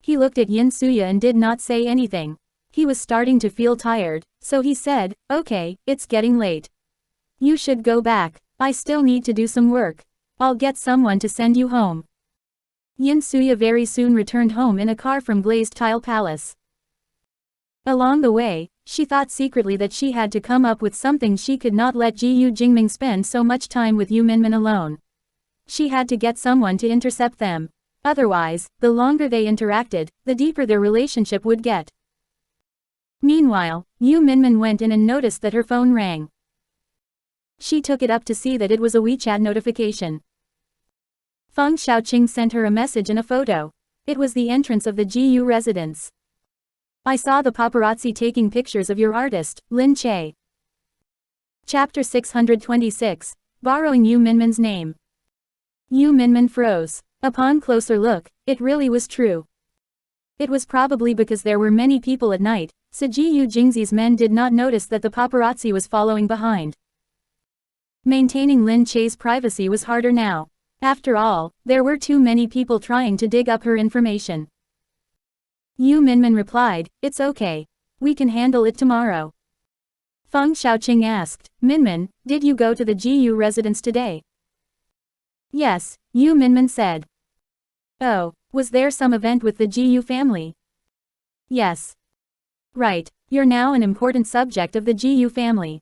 A: He looked at Yin Suya and did not say anything. He was starting to feel tired, so he said, "Okay, it's getting late. You should go back. I still need to do some work. I'll get someone to send you home." Yin Suya very soon returned home in a car from Glazed Tile Palace. Along the way, she thought secretly that she had to come up with something. She could not let Gu Jingming spend so much time with Yu Minmin alone. She had to get someone to intercept them. Otherwise, the longer they interacted, the deeper their relationship would get. Meanwhile, Yu Minmin went in and noticed that her phone rang. She took it up to see that it was a WeChat notification. Feng Xiaoqing sent her a message and a photo. It was the entrance of the Gu residence. "I saw the paparazzi taking pictures of your artist, Lin Che." Chapter 626, Borrowing Yu Minmin's name. Yu Minmin froze. Upon closer look, it really was true. It was probably because there were many people at night, so Gu Jingze's men did not notice that the paparazzi was following behind. Maintaining Lin Che's privacy was harder now. After all, there were too many people trying to dig up her information. Yu Minmin replied, "It's okay. We can handle it tomorrow." Feng Xiaoqing asked, "Minmin, did you go to the GU residence today?" "Yes," Yu Minmin said. "Oh, was there some event with the GU family?" "Yes." "Right, you're now an important subject of the GU family."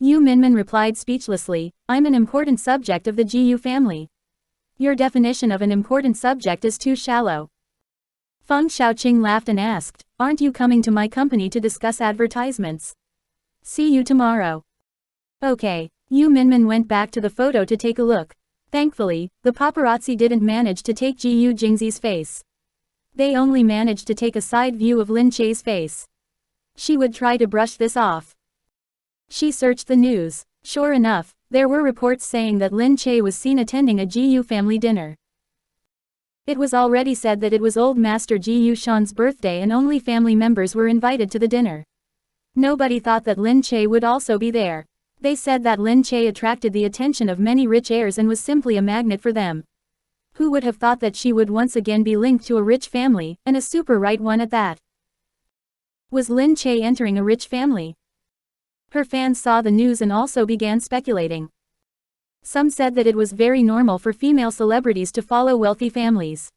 A: Yu Minmin replied speechlessly, "I'm an important subject of the GU family. Your definition of an important subject is too shallow." Feng Xiaoqing laughed and asked, "Aren't you coming to my company to discuss advertisements? See you tomorrow." Okay, Yu Minmin went back to the photo to take a look. Thankfully, the paparazzi didn't manage to take Gu Jingze's face. They only managed to take a side view of Lin Che's face. She would try to brush this off. She searched the news. Sure enough, there were reports saying that Lin Che was seen attending a GU family dinner. It was already said that it was Old Master Gu Shan's birthday and only family members were invited to the dinner. Nobody thought that Lin Che would also be there. They said that Lin Che attracted the attention of many rich heirs and was simply a magnet for them. Who would have thought that she would once again be linked to a rich family, and a super right one at that? Was Lin Che entering a rich family? Her fans saw the news and also began speculating. Some said that it was very normal for female celebrities to follow wealthy families.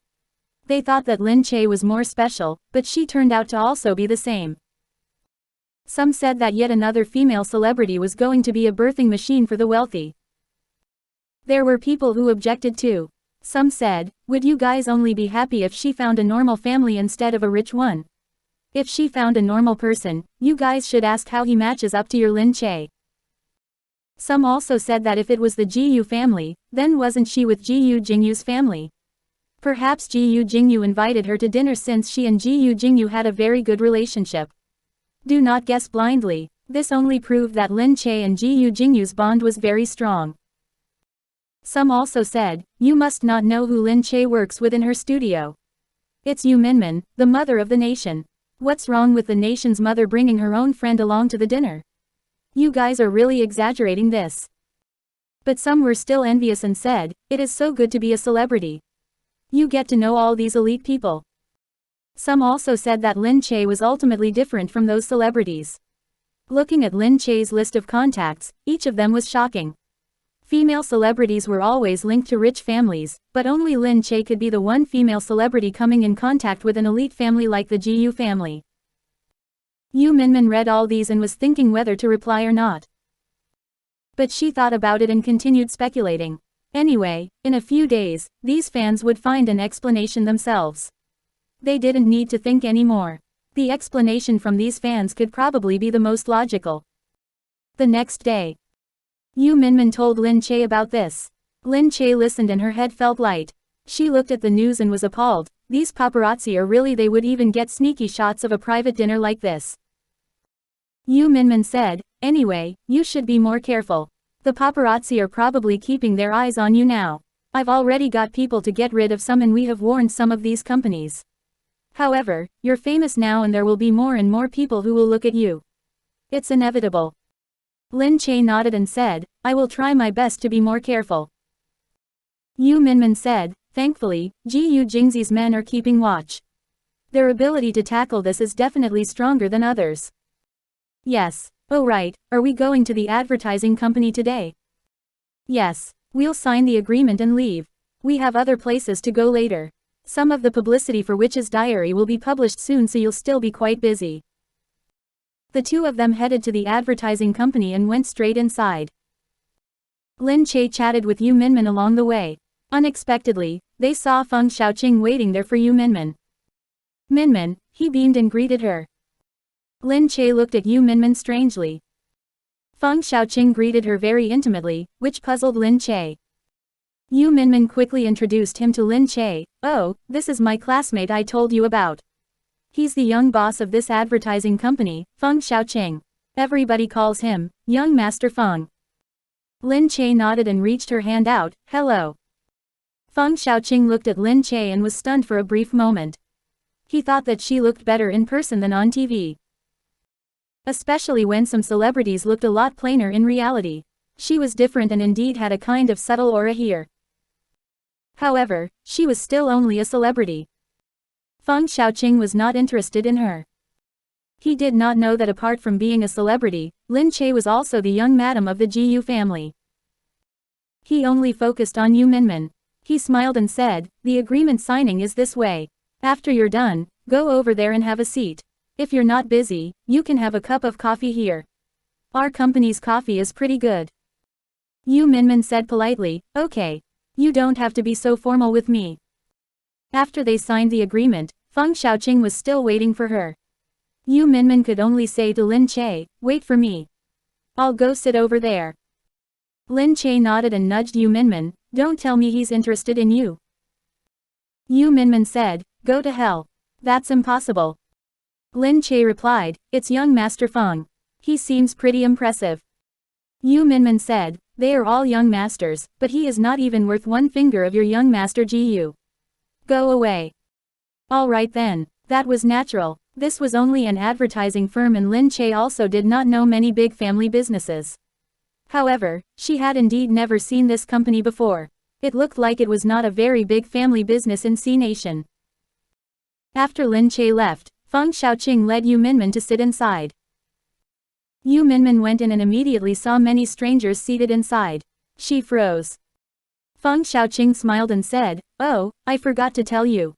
A: They thought that Lin Che was more special, but she turned out to also be the same. Some said that yet another female celebrity was going to be a birthing machine for the wealthy. There were people who objected too. Some said, "Would you guys only be happy if she found a normal family instead of a rich one? If she found a normal person, you guys should ask how he matches up to your Lin Che." Some also said that if it was the Gu family, then wasn't she with Gu Jingyu's family? Perhaps Gu Jingyu invited her to dinner since she and Gu Jingyu had a very good relationship. Do not guess blindly. This only proved that Lin Che and Gu Jingyu's bond was very strong. Some also said, "You must not know who Lin Che works with in her studio. It's Yu Minmin, the mother of the nation. What's wrong with the nation's mother bringing her own friend along to the dinner? You guys are really exaggerating this." But some were still envious and said, "It is so good to be a celebrity. You get to know all these elite people." Some also said that Lin Che was ultimately different from those celebrities. Looking at Lin Che's list of contacts, each of them was shocking. Female celebrities were always linked to rich families, but only Lin Che could be the one female celebrity coming in contact with an elite family like the Gu family. Yu Minmin read all these and was thinking whether to reply or not. But she thought about it and continued speculating. Anyway, in a few days, these fans would find an explanation themselves. They didn't need to think anymore. The explanation from these fans could probably be the most logical. The next day, Yu Minmin told Lin Che about this. Lin Che listened and her head felt light. She looked at the news and was appalled. These paparazzi are really they would even get sneaky shots of a private dinner like this. Yu Minmin said, "Anyway, you should be more careful. The paparazzi are probably keeping their eyes on you now. I've already got people to get rid of some and we have warned some of these companies. However, you're famous now and there will be more and more people who will look at you. It's inevitable." Lin Che nodded and said, "I will try my best to be more careful." Yu Minmin said, "Thankfully, Gu Jingze's men are keeping watch. Their ability to tackle this is definitely stronger than others." "Yes. Oh right, are we going to the advertising company today?" "Yes. We'll sign the agreement and leave. We have other places to go later. Some of the publicity for Witch's Diary will be published soon so you'll still be quite busy." The two of them headed to the advertising company and went straight inside. Lin Che chatted with Yu Minmin along the way. Unexpectedly, they saw Feng Xiaoqing waiting there for Yu Minmin. "Minmin," he beamed and greeted her. Lin Che looked at Yu Minmin strangely. Feng Xiaoqing greeted her very intimately, which puzzled Lin Che. Yu Minmin quickly introduced him to Lin Che. "Oh, this is my classmate I told you about. He's the young boss of this advertising company, Feng Xiaoqing. Everybody calls him Young Master Feng." Lin Che nodded and reached her hand out. "Hello." Feng Xiaoqing looked at Lin Che and was stunned for a brief moment. He thought that she looked better in person than on TV. Especially when some celebrities looked a lot plainer in reality. She was different and indeed had a kind of subtle aura here. However, she was still only a celebrity. Feng Xiaoqing was not interested in her. He did not know that apart from being a celebrity, Lin Che was also the young madam of the Gu family. He only focused on Yu Minmin. He smiled and said, "The agreement signing is this way. After you're done, go over there and have a seat. If you're not busy, you can have a cup of coffee here. Our company's coffee is pretty good." Yu Minmin said politely, "Okay. You don't have to be so formal with me." After they signed the agreement, Feng Xiaoqing was still waiting for her. Yu Minmin could only say to Lin Che, "Wait for me. I'll go sit over there." Lin Che nodded and nudged Yu Minmin, "Don't tell me he's interested in you." Yu Minmin said, "Go to hell. That's impossible." Lin Che replied, "It's young Master Feng. He seems pretty impressive." Yu Minmin said, "They are all young masters, but he is not even worth one finger of your young master Gu. Go away." All right then. That was natural. This was only an advertising firm and Lin Che also did not know many big family businesses. However, she had indeed never seen this company before. It looked like it was not a very big family business in C Nation. After Lin Che left, Feng Xiaoqing led Yu Minmin to sit inside. Yu Minmin went in and immediately saw many strangers seated inside. She froze. Feng Xiaoqing smiled and said, "Oh, I forgot to tell you.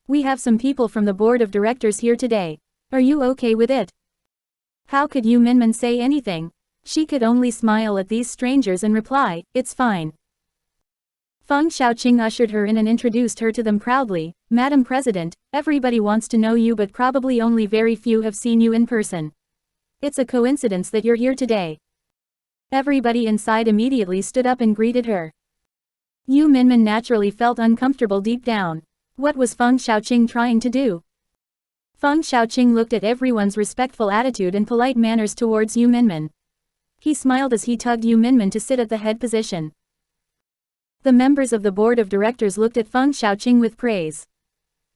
A: We have some people from the board of directors here today. Are you okay with it?" How could Yu Minmin say anything? She could only smile at these strangers and reply, "It's fine." Feng Xiaoqing ushered her in and introduced her to them proudly, "Madam President, everybody wants to know you but probably only very few have seen you in person. It's a coincidence that you're here today." Everybody inside immediately stood up and greeted her. Yu Minmin naturally felt uncomfortable deep down. What was Feng Xiaoqing trying to do? Feng Xiaoqing looked at everyone's respectful attitude and polite manners towards Yu Minmin. He smiled as he tugged Yu Minmin to sit at the head position. The members of the board of directors looked at Feng Xiaoqing with praise.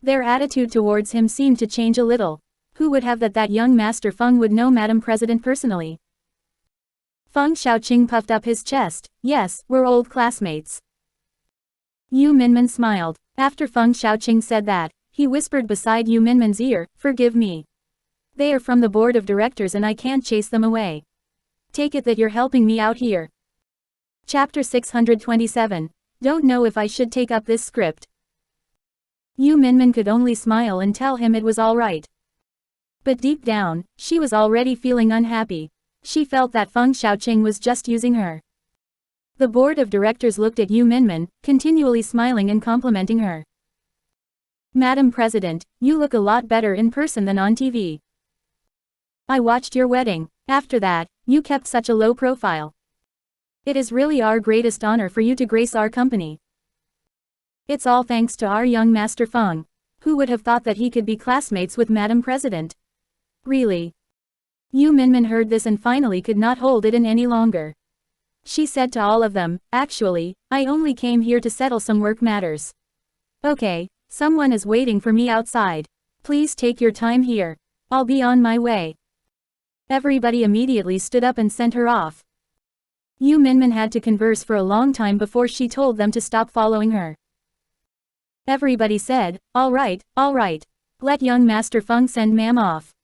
A: Their attitude towards him seemed to change a little. Who would have that young Master Feng would know Madam President personally? Feng Xiaoqing puffed up his chest. "Yes, we're old classmates." Yu Minmin smiled. After Feng Xiaoqing said that, he whispered beside Yu Minmin's ear, "Forgive me. They are from the board of directors and I can't chase them away. Take it that you're helping me out here." Chapter 627. Don't know if I should take up this script. Yu Minmin could only smile and tell him it was alright. But deep down, she was already feeling unhappy. She felt that Feng Xiaoqing was just using her. The board of directors looked at Yu Minmin, continually smiling and complimenting her. "Madam President, you look a lot better in person than on TV. I watched your wedding. After that, you kept such a low profile. It is really our greatest honor for you to grace our company. It's all thanks to our young Master Feng. Who would have thought that he could be classmates with Madam President? Really?" Yu Minmin heard this and finally could not hold it in any longer. She said to all of them, "Actually, I only came here to settle some work matters. Okay, someone is waiting for me outside. Please take your time here. I'll be on my way." Everybody immediately stood up and sent her off. Yu Minmin had to converse for a long time before she told them to stop following her. Everybody said, all right, let young Master Feng send ma'am off."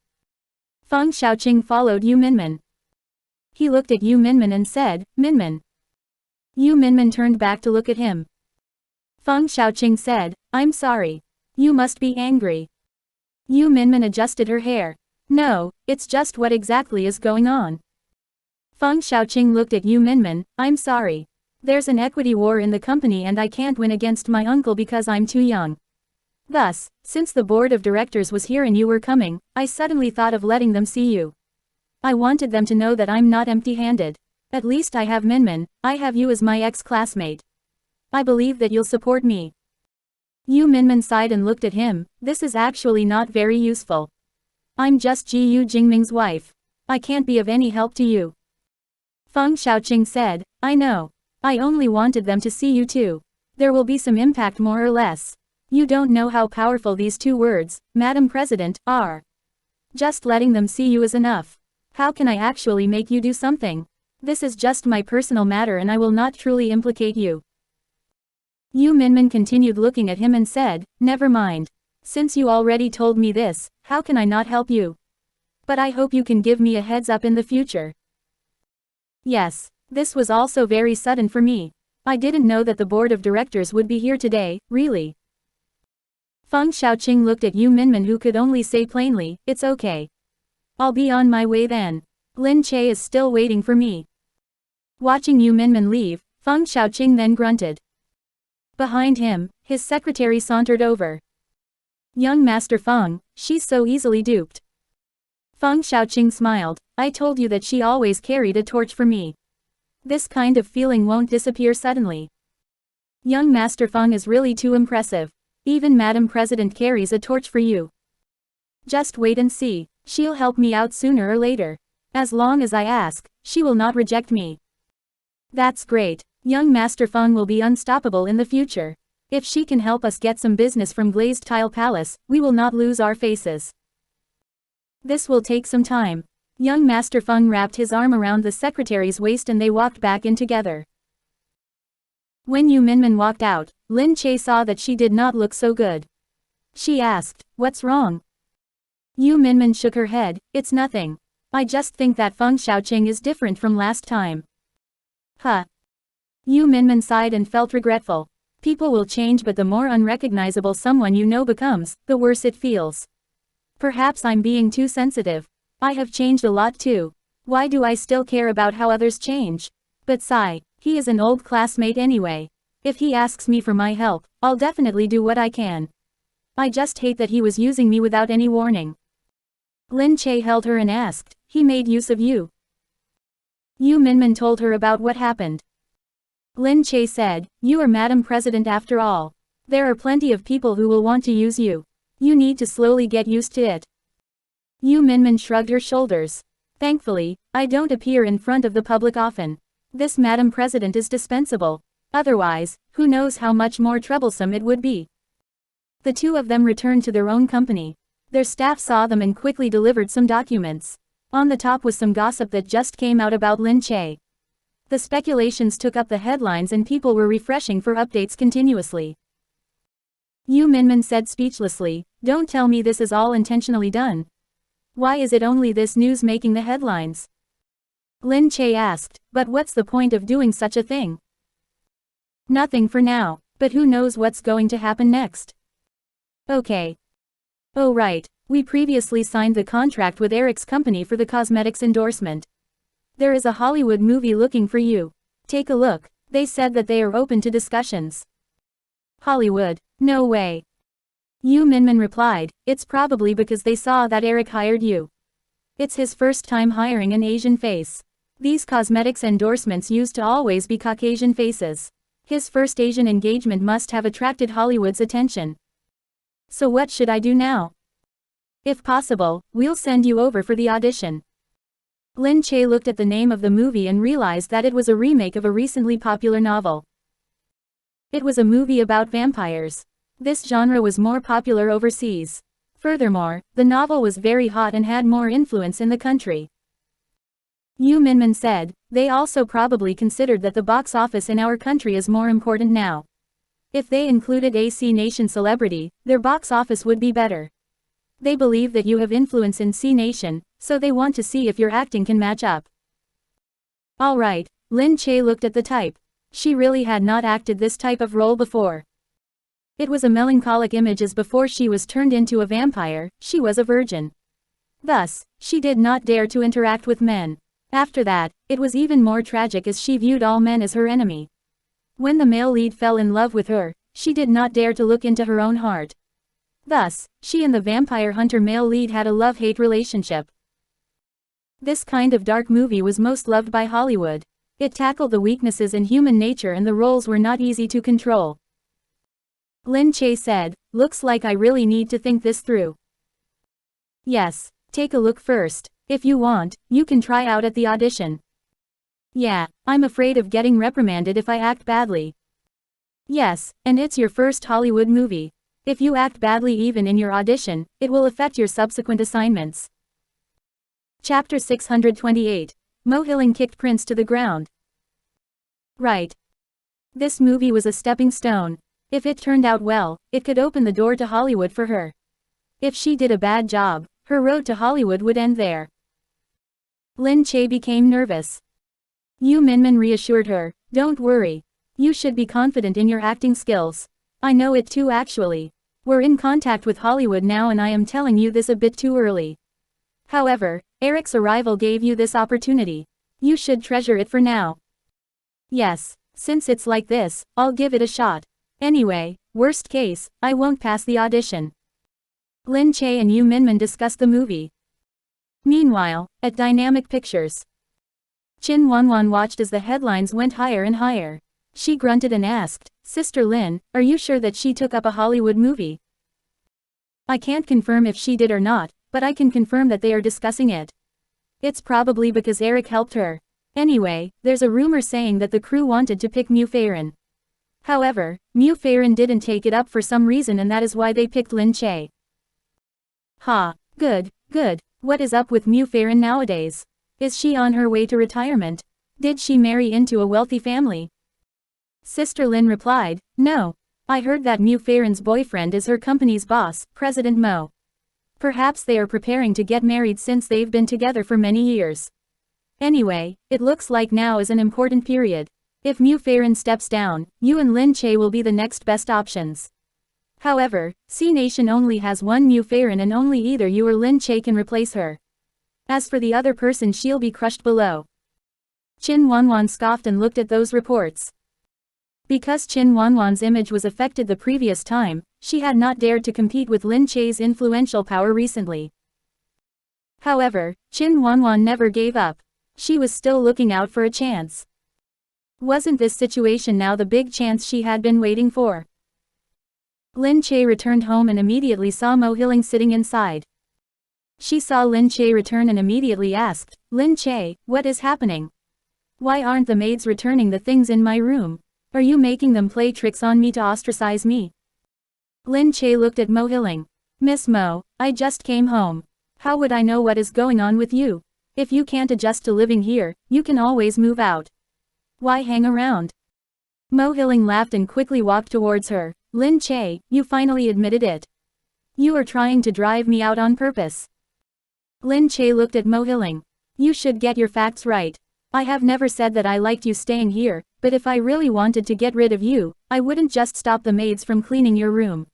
A: Feng Xiaoqing followed Yu Minmin. He looked at Yu Minmin and said, "Minmin." Yu Minmin turned back to look at him. Feng Xiaoqing said, "I'm sorry. You must be angry." Yu Minmin adjusted her hair. "No, it's just what exactly is going on." Feng Xiaoqing looked at Yu Minmin, "I'm sorry. There's an equity war in the company and I can't win against my uncle because I'm too young. Thus, since the board of directors was here and you were coming, I suddenly thought of letting them see you. I wanted them to know that I'm not empty-handed. At least I have Minmin, I have you as my ex-classmate. I believe that you'll support me." Yu Minmin sighed and looked at him. "This is actually not very useful. I'm just Gu Jingming's wife. I can't be of any help to you." Feng Xiaoqing said, "I know. I only wanted them to see you too. There will be some impact more or less. You don't know how powerful these two words, Madam President, are. Just letting them see you is enough. How can I actually make you do something? This is just my personal matter and I will not truly implicate you." Yu Minmin continued looking at him and said, never mind. Since you already told me this, how can I not help you? But I hope you can give me a heads up in the future. Yes. This was also very sudden for me. I didn't know that the board of directors would be here today, really. Feng Xiaoqing looked at Yu Minmin, who could only say plainly, it's okay. I'll be on my way then. Lin Che is still waiting for me. Watching Yu Minmin leave, Feng Xiaoqing then grunted. Behind him, his secretary sauntered over. Young Master Feng, she's so easily duped. Feng Xiaoqing smiled. I told you that she always carried a torch for me. This kind of feeling won't disappear suddenly. Young Master Feng is really too impressive. Even Madam President carries a torch for you. Just wait and see, she'll help me out sooner or later. As long as I ask, she will not reject me. That's great. Young Master Feng will be unstoppable in the future. If she can help us get some business from Glazed Tile Palace, we will not lose our faces. This will take some time. Young Master Feng wrapped his arm around the secretary's waist and they walked back in together. When Yu Minmin walked out, Lin Che saw that she did not look so good. She asked, what's wrong? Yu Minmin shook her head, it's nothing. I just think that Feng Xiaoqing is different from last time. Huh. Yu Minmin sighed and felt regretful. People will change, but the more unrecognizable someone you know becomes, the worse it feels. Perhaps I'm being too sensitive. I have changed a lot too. Why do I still care about how others change? But sigh, he is an old classmate anyway. If he asks me for my help, I'll definitely do what I can. I just hate that he was using me without any warning. Lin Che held her and asked, he made use of you? Yu Minmin told her about what happened. Lin Che said, you are Madam President after all. There are plenty of people who will want to use you. You need to slowly get used to it. Yu Minmin shrugged her shoulders. Thankfully, I don't appear in front of the public often. This Madam President is dispensable. Otherwise, who knows how much more troublesome it would be. The two of them returned to their own company. Their staff saw them and quickly delivered some documents. On the top was some gossip that just came out about Lin Che. The speculations took up the headlines and people were refreshing for updates continuously. Yu Minmin said speechlessly, don't tell me this is all intentionally done. Why is it only this news making the headlines? Lin Che asked, but what's the point of doing such a thing? Nothing for now, but who knows what's going to happen next. Okay. Oh right, we previously signed the contract with Eric's company for the cosmetics endorsement. There is a Hollywood movie looking for you. Take a look, they said that they are open to discussions. Hollywood? No way. Yu Minmin replied, it's probably because they saw that Eric hired you. It's his first time hiring an Asian face. These cosmetics endorsements used to always be Caucasian faces. His first Asian engagement must have attracted Hollywood's attention. So what should I do now? If possible, we'll send you over for the audition. Lin Che looked at the name of the movie and realized that it was a remake of a recently popular novel. It was a movie about vampires. This genre was more popular overseas. Furthermore, the novel was very hot and had more influence in the country. Yu Minmin said, they also probably considered that the box office in our country is more important now. If they included a C Nation celebrity, their box office would be better. They believe that you have influence in C Nation, so they want to see if your acting can match up. Alright, Lin Che looked at the type. She really had not acted this type of role before. It was a melancholic image as before she was turned into a vampire, she was a virgin. Thus, she did not dare to interact with men. After that, it was even more tragic as she viewed all men as her enemy. When the male lead fell in love with her, she did not dare to look into her own heart. Thus, she and the vampire hunter male lead had a love-hate relationship. This kind of dark movie was most loved by Hollywood. It tackled the weaknesses in human nature and the roles were not easy to control. Lin Che said, looks like I really need to think this through. Yes, take a look first. If you want, you can try out at the audition. Yeah, I'm afraid of getting reprimanded if I act badly. Yes, and it's your first Hollywood movie. If you act badly even in your audition, it will affect your subsequent assignments. Chapter 628. Mohilling kicked Prince to the ground. Right. This movie was a stepping stone. If it turned out well, it could open the door to Hollywood for her. If she did a bad job, her road to Hollywood would end there. Lin Che became nervous. Yu Minmin reassured her, "Don't worry. You should be confident in your acting skills. I know it too actually. We're in contact with Hollywood now and I am telling you this a bit too early. However, Eric's arrival gave you this opportunity. You should treasure it for now." "Yes, since it's like this, I'll give it a shot. Anyway, worst case, I won't pass the audition." Lin Che and Yu Minmin discussed the movie. Meanwhile, at Dynamic Pictures, Qin Wanwan watched as the headlines went higher and higher. She grunted and asked, "Sister Lin, are you sure that she took up a Hollywood movie?" "I can't confirm if she did or not, but I can confirm that they are discussing it. It's probably because Eric helped her. Anyway, there's a rumor saying that the crew wanted to pick Mu Feiren. However, Mu Feiren didn't take it up for some reason and that is why they picked Lin Che." "Ha, good, good. What is up with Mu Feiren nowadays? Is she on her way to retirement? Did she marry into a wealthy family?" Sister Lin replied, "No. I heard that Mu Feiren's boyfriend is her company's boss, President Mo. Perhaps they are preparing to get married since they've been together for many years. Anyway, it looks like now is an important period. If Mu Feiren steps down, you and Lin Che will be the next best options. However, C Nation only has one Mu Feiren and only either you or Lin Che can replace her. As for the other person, she'll be crushed below." Qin Wanwan scoffed and looked at those reports. Because Qin Wanwan's image was affected the previous time, she had not dared to compete with Lin Che's influential power recently. However, Qin Wanwan never gave up. She was still looking out for a chance. Wasn't this situation now the big chance she had been waiting for? Lin Che returned home and immediately saw Mo Hilling sitting inside. She saw Lin Che return and immediately asked, "Lin Che, what is happening? Why aren't the maids returning the things in my room? Are you making them play tricks on me to ostracize me?" Lin Che looked at Mo Hilling. "Miss Mo, I just came home. How would I know what is going on with you? If you can't adjust to living here, you can always move out. Why hang around?" Mo Hilling laughed and quickly walked towards her. "Lin Che, you finally admitted it. You are trying to drive me out on purpose." Lin Che looked at Mo Hilling. "You should get your facts right. I have never said that I liked you staying here, but if I really wanted to get rid of you, I wouldn't just stop the maids from cleaning your room.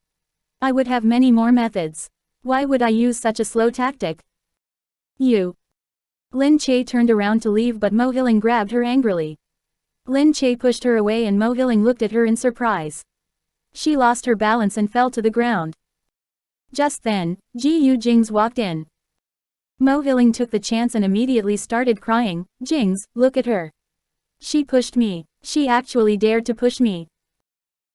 A: I would have many more methods. Why would I use such a slow tactic?" "You." Lin Che turned around to leave but Mo Hilling grabbed her angrily. Lin Che pushed her away and Mo Hilling looked at her in surprise. She lost her balance and fell to the ground. Just then, Gu Jingze walked in. Mo Hilling took the chance and immediately started crying. "Jingze, look at her. She pushed me. She actually dared to push me."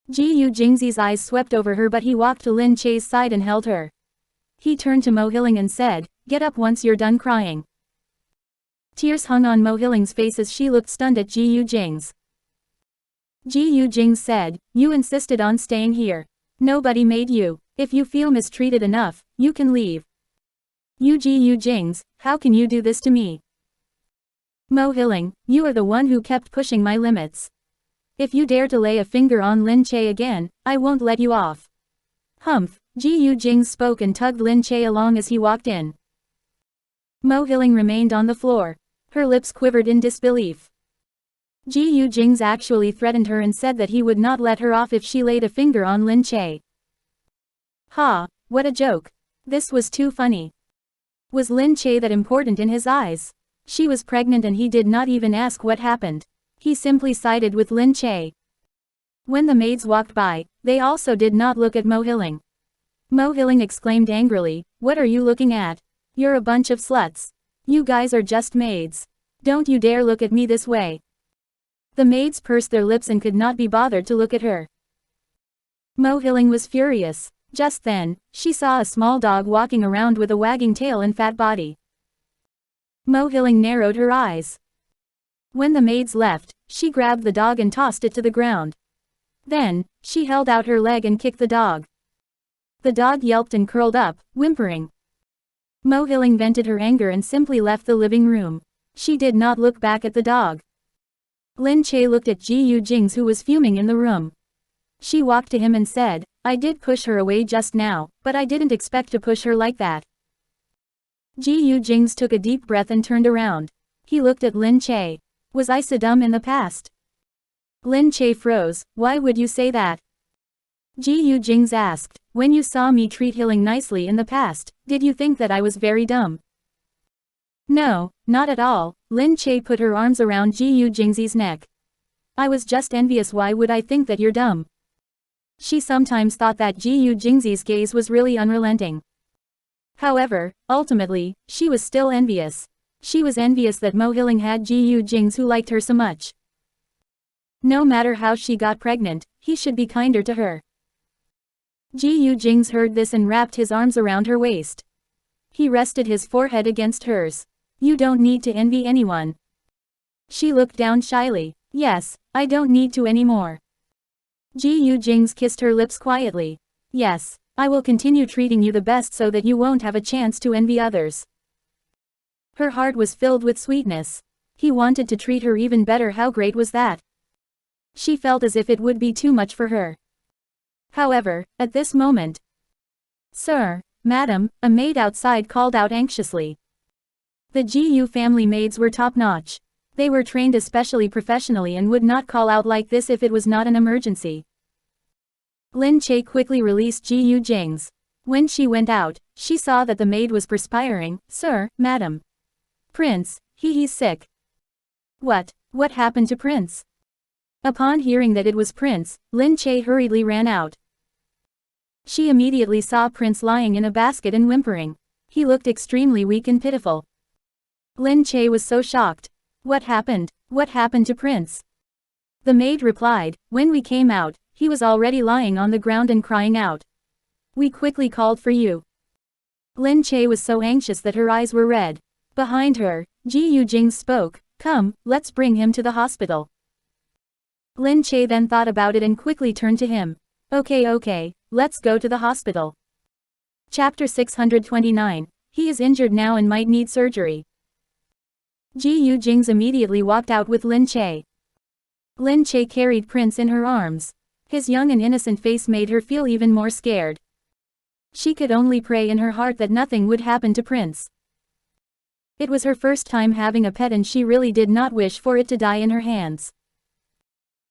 A: Gu Jingze's eyes swept over her but he walked to Lin Che's side and held her. He turned to Mo Hilling and said, "Get up once you're done crying." Tears hung on Mo Hilling's face as she looked stunned at Gu Jingze. Gu Jingze said, "You insisted on staying here. Nobody made you. If you feel mistreated enough, you can leave." "You Gu Jingze, how can you do this to me?" "Mo Hilling, you are the one who kept pushing my limits. If you dare to lay a finger on Lin Che again, I won't let you off." "Humph," Gu Jingze spoke and tugged Lin Che along as he walked in. Mo Hilling remained on the floor. Her lips quivered in disbelief. Gu Jingze actually threatened her and said that he would not let her off if she laid a finger on Lin Che. Ha, what a joke. This was too funny. Was Lin Che that important in his eyes? She was pregnant and he did not even ask what happened. He simply sided with Lin Che. When the maids walked by, they also did not look at Mo Hilling. Mo Hilling exclaimed angrily, "What are you looking at? You're a bunch of sluts. You guys are just maids. Don't you dare look at me this way." The maids pursed their lips and could not be bothered to look at her. Mo Hilling was furious. Just then, she saw a small dog walking around with a wagging tail and fat body. Mo Hilling narrowed her eyes. When the maids left, she grabbed the dog and tossed it to the ground. Then, she held out her leg and kicked the dog. The dog yelped and curled up, whimpering. Mo Hilling vented her anger and simply left the living room. She did not look back at the dog. Lin Che looked at Gu Jingze who was fuming in the room. She walked to him and said, I did push her away just now, but I didn't expect to push her like that. Gu Jingze took a deep breath and turned around. He looked at Lin Che. Was I so dumb in the past? Lin Che froze. Why would you say that? Gu Jingze asked, when you saw me treat Healing nicely in the past, did you think that I was very dumb? No, not at all. Lin Che put her arms around Gu Jingze's neck. I was just envious. Why would I think that you're dumb? She sometimes thought that Gu Jingze's gaze was really unrelenting. However, ultimately, she was still envious. She was envious that Mo Healing had Gu Jingze who liked her so much. No matter how she got pregnant, he should be kinder to her. Gu Jingze heard this and wrapped his arms around her waist. He rested his forehead against hers. You don't need to envy anyone. She looked down shyly. Yes, I don't need to anymore. Gu Jingze kissed her lips quietly. Yes, I will continue treating you the best so that you won't have a chance to envy others. Her heart was filled with sweetness. He wanted to treat her even better. How great was that? She felt as if it would be too much for her. However, at this moment, Sir, Madam, a maid outside called out anxiously. The Gu family maids were top-notch. They were trained especially professionally and would not call out like this if it was not an emergency. Lin Che quickly released Gu Jingze. When she went out, she saw that the maid was perspiring. Sir, Madam. Prince, he's sick. What happened to Prince? Upon hearing that it was Prince, Lin Che hurriedly ran out. She immediately saw Prince lying in a basket and whimpering. He looked extremely weak and pitiful. Lin Che was so shocked. What happened? What happened to Prince? The maid replied, when we came out, he was already lying on the ground and crying out. We quickly called for you. Lin Che was so anxious that her eyes were red. Behind her, Gu Jingze spoke, come, let's bring him to the hospital. Lin Che then thought about it and quickly turned to him. Okay, let's go to the hospital. Chapter 629. He is injured now and might need surgery. Gu Jingze immediately walked out with Lin Che. Lin Che carried Prince in her arms. His young and innocent face made her feel even more scared. She could only pray in her heart that nothing would happen to Prince. It was her first time having a pet and she really did not wish for it to die in her hands.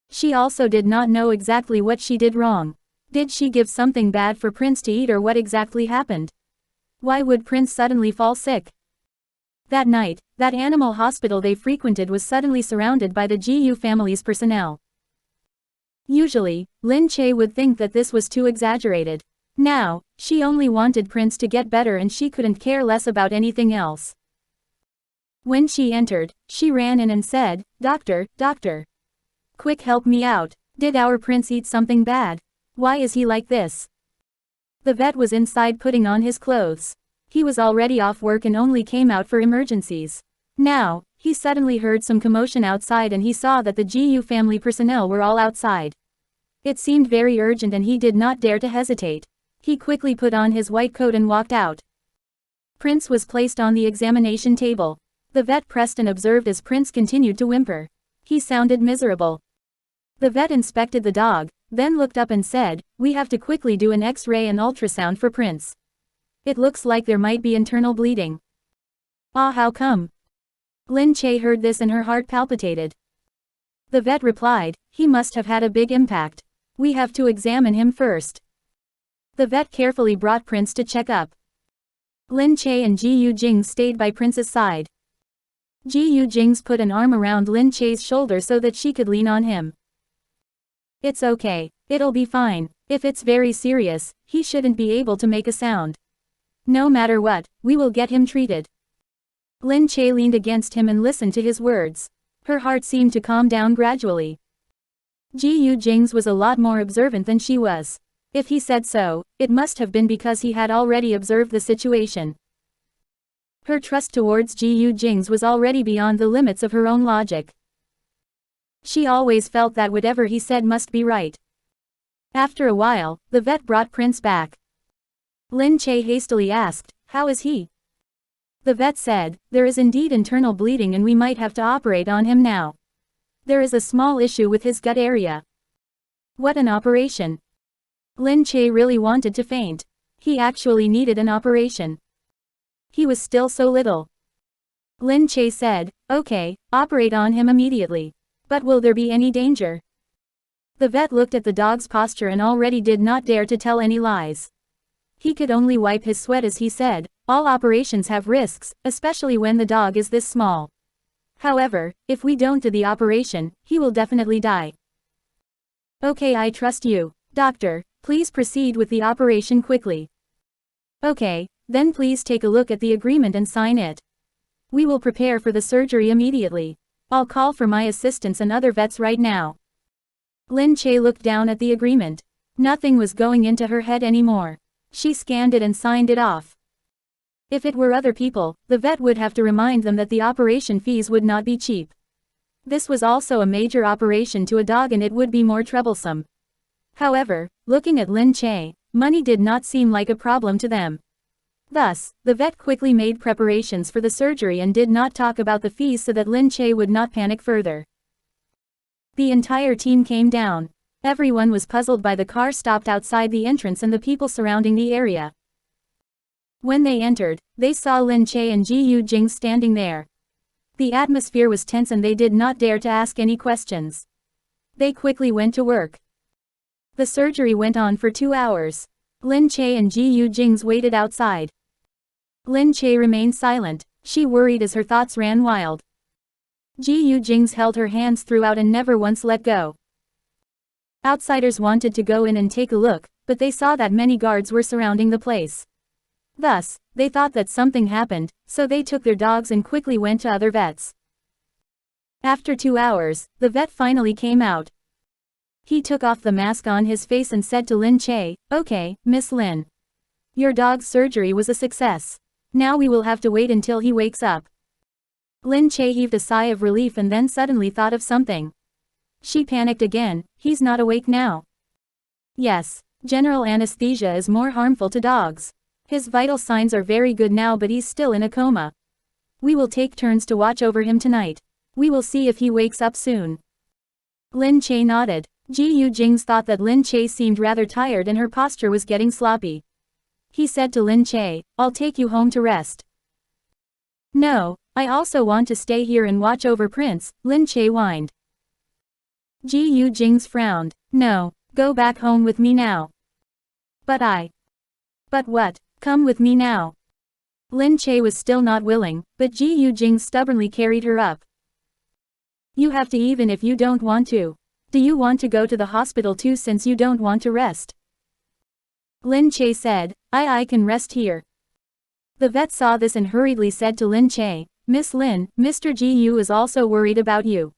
A: She also did not know exactly what she did wrong. Did she give something bad for Prince to eat or what exactly happened? Why would Prince suddenly fall sick? That night, that animal hospital they frequented was suddenly surrounded by the Gu family's personnel. Usually, Lin Che would think that this was too exaggerated. Now, she only wanted Prince to get better and she couldn't care less about anything else. When she entered, she ran in and said, Doctor. Quick, help me out. Did our Prince eat something bad? Why is he like this? The vet was inside putting on his clothes. He was already off work and only came out for emergencies. Now, he suddenly heard some commotion outside and he saw that the Gu family personnel were all outside. It seemed very urgent and he did not dare to hesitate. He quickly put on his white coat and walked out. Prince was placed on the examination table. The vet pressed and observed as Prince continued to whimper. He sounded miserable. The vet inspected the dog, then looked up and said, we have to quickly do an X-ray and ultrasound for Prince. It looks like there might be internal bleeding. Ah, how come? Lin Che heard this and her heart palpitated. The vet replied, he must have had a big impact. We have to examine him first. The vet carefully brought Prince to check up. Lin Che and Gu Jingze stayed by Prince's side. Gu Jingze put an arm around Lin Che's shoulder so that she could lean on him. It's okay. It'll be fine. If it's very serious, he shouldn't be able to make a sound. No matter what, we will get him treated. Lin Che leaned against him and listened to his words. Her heart seemed to calm down gradually. Gu Jingze was a lot more observant than she was. If he said so, it must have been because he had already observed the situation. Her trust towards Gu Jingze was already beyond the limits of her own logic. She always felt that whatever he said must be right. After a while, the vet brought Prince back. Lin Che hastily asked, how is he? The vet said, there is indeed internal bleeding and we might have to operate on him now. There is a small issue with his gut area. What an operation. Lin Che really wanted to faint. He actually needed an operation. He was still so little. Lin Che said, "Okay, operate on him immediately. But will there be any danger?" The vet looked at the dog's posture and already did not dare to tell any lies. He could only wipe his sweat as he said, "All operations have risks, especially when the dog is this small. However, if we don't do the operation, he will definitely die." "Okay, I trust you. Doctor, please proceed with the operation quickly." "Okay, then please take a look at the agreement and sign it. We will prepare for the surgery immediately. I'll call for my assistants and other vets right now." Lin Che looked down at the agreement. Nothing was going into her head anymore. She scanned it and signed it off. If it were other people, the vet would have to remind them that the operation fees would not be cheap. This was also a major operation to a dog and it would be more troublesome. However, looking at Lin Che, money did not seem like a problem to them. Thus, the vet quickly made preparations for the surgery and did not talk about the fees so that Lin Che would not panic further. The entire team came down. Everyone was puzzled by the car stopped outside the entrance and the people surrounding the area. When they entered, they saw Lin Che and Gu Jingze standing there. The atmosphere was tense and they did not dare to ask any questions. They quickly went to work. The surgery went on for 2 hours. Lin Che and Gu Jingze waited outside. Lin Che remained silent. She worried as her thoughts ran wild. Gu Jingze held her hands throughout and never once let go. Outsiders wanted to go in and take a look, but they saw that many guards were surrounding the place. Thus, they thought that something happened, so they took their dogs and quickly went to other vets. After 2 hours, the vet finally came out. He took off the mask on his face and said to Lin Che, "Okay, Miss Lin. Your dog's surgery was a success. Now we will have to wait until he wakes up." Lin Che heaved a sigh of relief and then suddenly thought of something. She panicked again. "He's not awake now." "Yes, general anesthesia is more harmful to dogs. His vital signs are very good now but he's still in a coma. We will take turns to watch over him tonight. We will see if he wakes up soon." Lin Che nodded. Gu Jingze thought that Lin Che seemed rather tired and her posture was getting sloppy. He said to Lin Che, "I'll take you home to rest." "No, I also want to stay here and watch over Prince," Lin Che whined. Gu Jingze frowned. "No, go back home with me now." But what? Come with me now." Lin Che was still not willing, but Gu Jingze stubbornly carried her up. "You have to even if you don't want to. Do you want to go to the hospital too since you don't want to rest?" Lin Che said, I can rest here." The vet saw this and hurriedly said to Lin Che, "Miss Lin, Mr. Gu is also worried about you.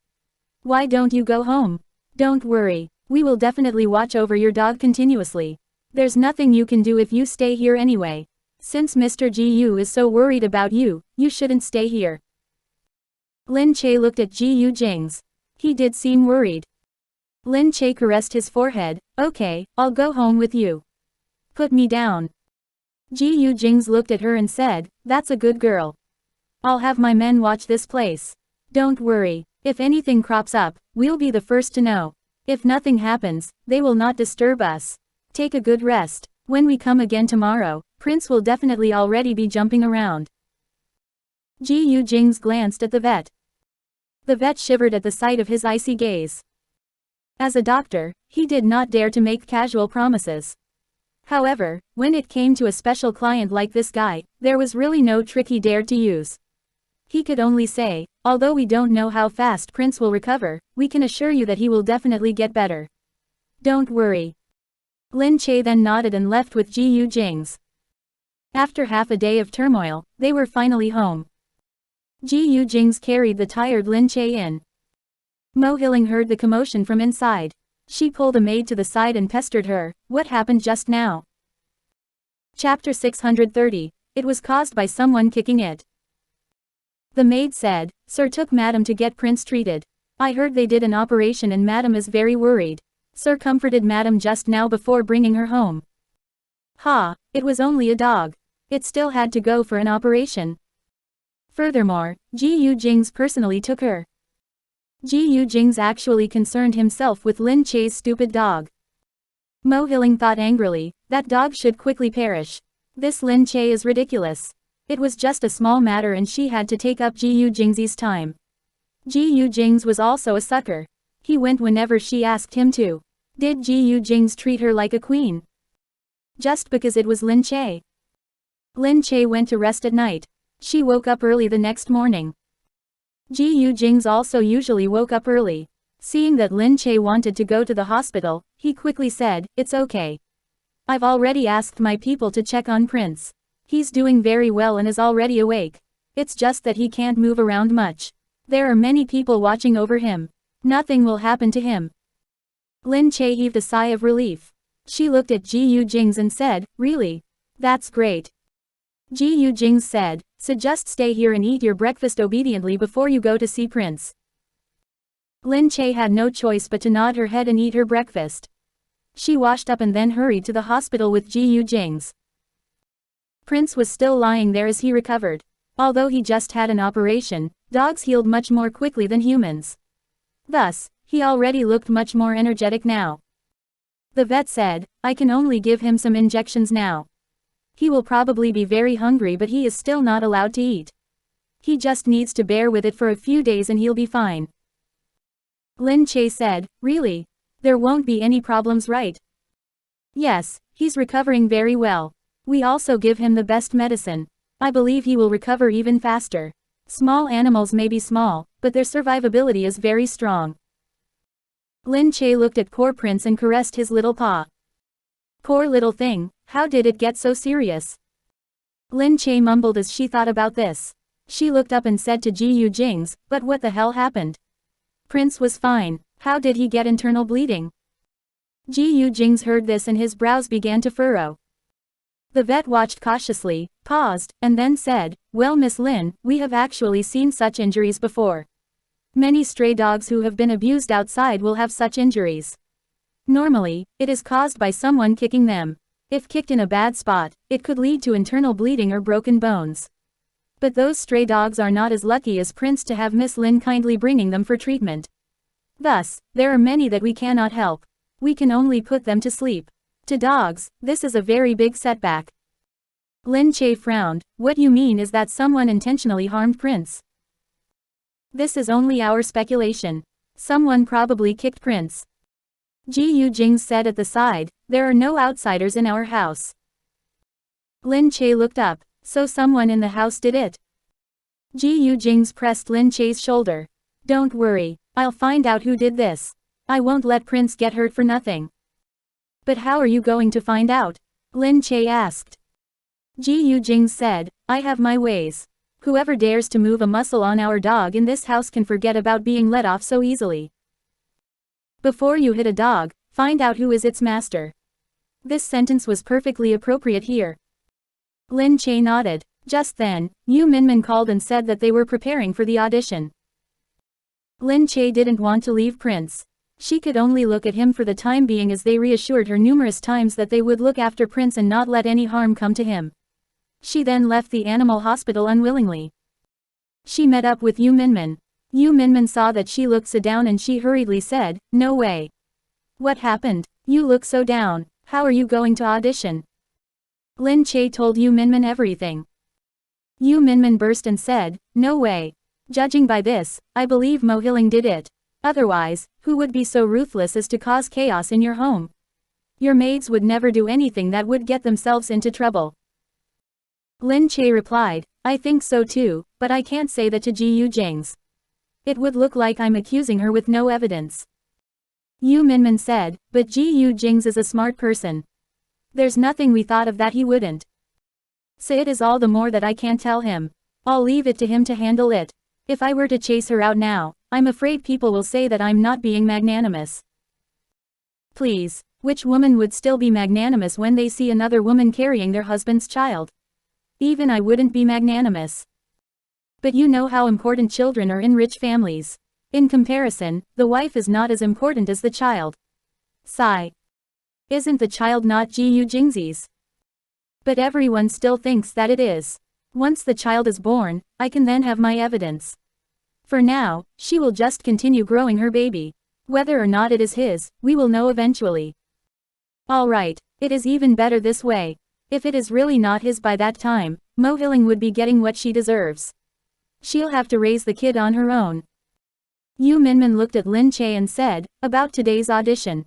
A: Why don't you go home? Don't worry, we will definitely watch over your dog continuously. There's nothing you can do if you stay here anyway. Since Mr. Gu is so worried about you, you shouldn't stay here." Lin Che looked at Gu Jingze. He did seem worried. Lin Che caressed his forehead. "Okay, I'll go home with you. Put me down." Gu Jingze looked at her and said, "That's a good girl. I'll have my men watch this place. Don't worry, if anything crops up, we'll be the first to know. If nothing happens, they will not disturb us. Take a good rest. When we come again tomorrow, Prince will definitely already be jumping around." Gu Jingze glanced at the vet. The vet shivered at the sight of his icy gaze. As a doctor, he did not dare to make casual promises. However, when it came to a special client like this guy, there was really no trick he dared to use. He could only say, "Although we don't know how fast Prince will recover, we can assure you that he will definitely get better. Don't worry." Lin Che then nodded and left with Gu Jingze. After half a day of turmoil, they were finally home. Gu Jingze carried the tired Lin Che in. Mo Hilling heard the commotion from inside. She pulled a maid to the side and pestered her. "What happened just now?" Chapter 630. It was caused by someone kicking it. The maid said, "Sir took Madam to get Prince treated. I heard they did an operation and Madam is very worried. Sir comforted Madam just now before bringing her home." "Ha, it was only a dog. It still had to go for an operation. Furthermore, Gu Jingze personally took her." Gu Jingze actually concerned himself with Lin Che's stupid dog. Mo Hilling thought angrily, that dog should quickly perish. This Lin Che is ridiculous. It was just a small matter and she had to take up Gu Jingze's time. Gu Jingze was also a sucker. He went whenever she asked him to. Did Gu Jingze treat her like a queen? Just because it was Lin Che. Lin Che went to rest at night. She woke up early the next morning. Gu Jingze also usually woke up early. Seeing that Lin Che wanted to go to the hospital, he quickly said, "It's okay. I've already asked my people to check on Prince. He's doing very well and is already awake. It's just that he can't move around much. There are many people watching over him. Nothing will happen to him." Lin Che heaved a sigh of relief. She looked at Gu Jingze and said, "Really? That's great." Gu Jingze said, "So just stay here and eat your breakfast obediently before you go to see Prince." Lin Che had no choice but to nod her head and eat her breakfast. She washed up and then hurried to the hospital with Gu Jingze. Prince was still lying there as he recovered. Although he just had an operation, dogs healed much more quickly than humans. Thus, he already looked much more energetic now. The vet said, "I can only give him some injections now. He will probably be very hungry but he is still not allowed to eat. He just needs to bear with it for a few days and he'll be fine." Lin Che said, "Really? There won't be any problems, right?" "Yes, he's recovering very well. We also give him the best medicine. I believe he will recover even faster. Small animals may be small, but their survivability is very strong." Lin Che looked at poor Prince and caressed his little paw. "Poor little thing, how did it get so serious?" Lin Che mumbled as she thought about this. She looked up and said to Gu Jingze, "But what the hell happened? Prince was fine. How did he get internal bleeding?" Gu Jingze heard this and his brows began to furrow. The vet watched cautiously, paused, and then said, "Well, Miss Lin, we have actually seen such injuries before. Many stray dogs who have been abused outside will have such injuries. Normally, it is caused by someone kicking them. If kicked in a bad spot, it could lead to internal bleeding or broken bones. But those stray dogs are not as lucky as Prince to have Miss Lin kindly bringing them for treatment. Thus, there are many that we cannot help. We can only put them to sleep. To dogs, this is a very big setback." Lin Che frowned. "What you mean is that someone intentionally harmed Prince?" "This is only our speculation. Someone probably kicked Prince." Gu Jingze said at the side, "There are no outsiders in our house." Lin Che looked up. "So someone in the house did it?" Gu Jingze pressed Lin Che's shoulder. "Don't worry, I'll find out who did this. I won't let Prince get hurt for nothing." "But how are you going to find out?" Lin Che asked. Gu Jingze said, "I have my ways. Whoever dares to move a muscle on our dog in this house can forget about being let off so easily. Before you hit a dog, find out who is its master." This sentence was perfectly appropriate here. Lin Che nodded. Just then, Yu Minmin called and said that they were preparing for the audition. Lin Che didn't want to leave Prince. She could only look at him for the time being as they reassured her numerous times that they would look after Prince and not let any harm come to him. She then left the animal hospital unwillingly. She met up with Yu Minmin. Yu Minmin saw that she looked so down and she hurriedly said, "No way. What happened? You look so down. How are you going to audition?" Lin Che told Yu Minmin everything. Yu Minmin burst and said, "No way. Judging by this, I believe Mo Hilling did it. Otherwise, who would be so ruthless as to cause chaos in your home? Your maids would never do anything that would get themselves into trouble." Lin Che replied, "I think so too, but I can't say that to Gu Jingze. It would look like I'm accusing her with no evidence." Yu Minmin said, "But Gu Jingze is a smart person. There's nothing we thought of that he wouldn't. So it is all the more that I can't tell him. I'll leave it to him to handle it. If I were to chase her out now, I'm afraid people will say that I'm not being magnanimous." Please, which woman would still be magnanimous when they see another woman carrying their husband's child? Even I wouldn't be magnanimous. But you know how important children are in rich families. In comparison, the wife is not as important as the child. Sigh. Isn't the child not Gu Jingze's? But everyone still thinks that it is. Once the child is born, I can then have my evidence. For now, she will just continue growing her baby. Whether or not it is his, we will know eventually. Alright, it is even better this way. If it is really not his by that time, Mo Hilling would be getting what she deserves. She'll have to raise the kid on her own. Yu Minmin looked at Lin Che and said, about today's audition.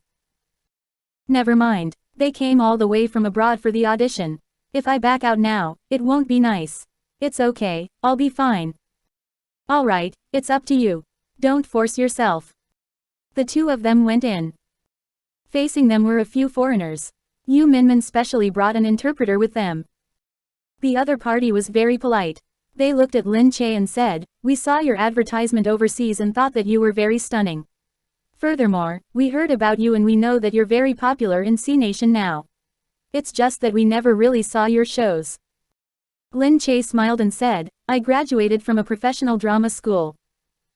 A: Never mind. They came all the way from abroad for the audition. If I back out now, it won't be nice. It's okay, I'll be fine. Alright, it's up to you. Don't force yourself. The two of them went in. Facing them were a few foreigners. Yu Minmin specially brought an interpreter with them. The other party was very polite. They looked at Lin Che and said, we saw your advertisement overseas and thought that you were very stunning. Furthermore, we heard about you and we know that you're very popular in C Nation now. It's just that we never really saw your shows. Lin Che smiled and said, I graduated from a professional drama school.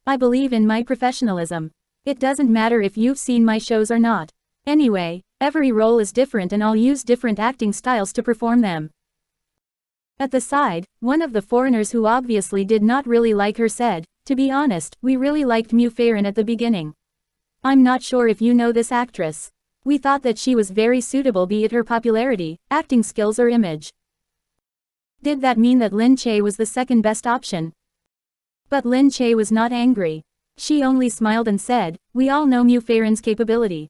A: I believe in my professionalism. It doesn't matter if you've seen my shows or not. Anyway, every role is different and I'll use different acting styles to perform them. At the side, one of the foreigners who obviously did not really like her said, to be honest, we really liked Mu Feiren at the beginning. I'm not sure if you know this actress. We thought that she was very suitable, be it her popularity, acting skills or image. Did that mean that Lin Che was the second best option? But Lin Che was not angry. She only smiled and said, we all know Mu Feiren's capability.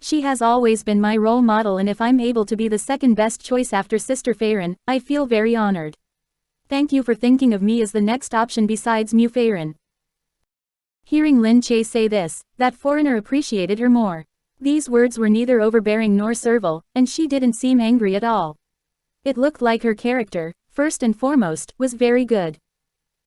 A: She has always been my role model and if I'm able to be the second best choice after Sister Feiren, I feel very honored. Thank you for thinking of me as the next option besides Mu Feiren. Hearing Lin Che say this, that foreigner appreciated her more. These words were neither overbearing nor servile, and she didn't seem angry at all. It looked like her character, first and foremost, was very good.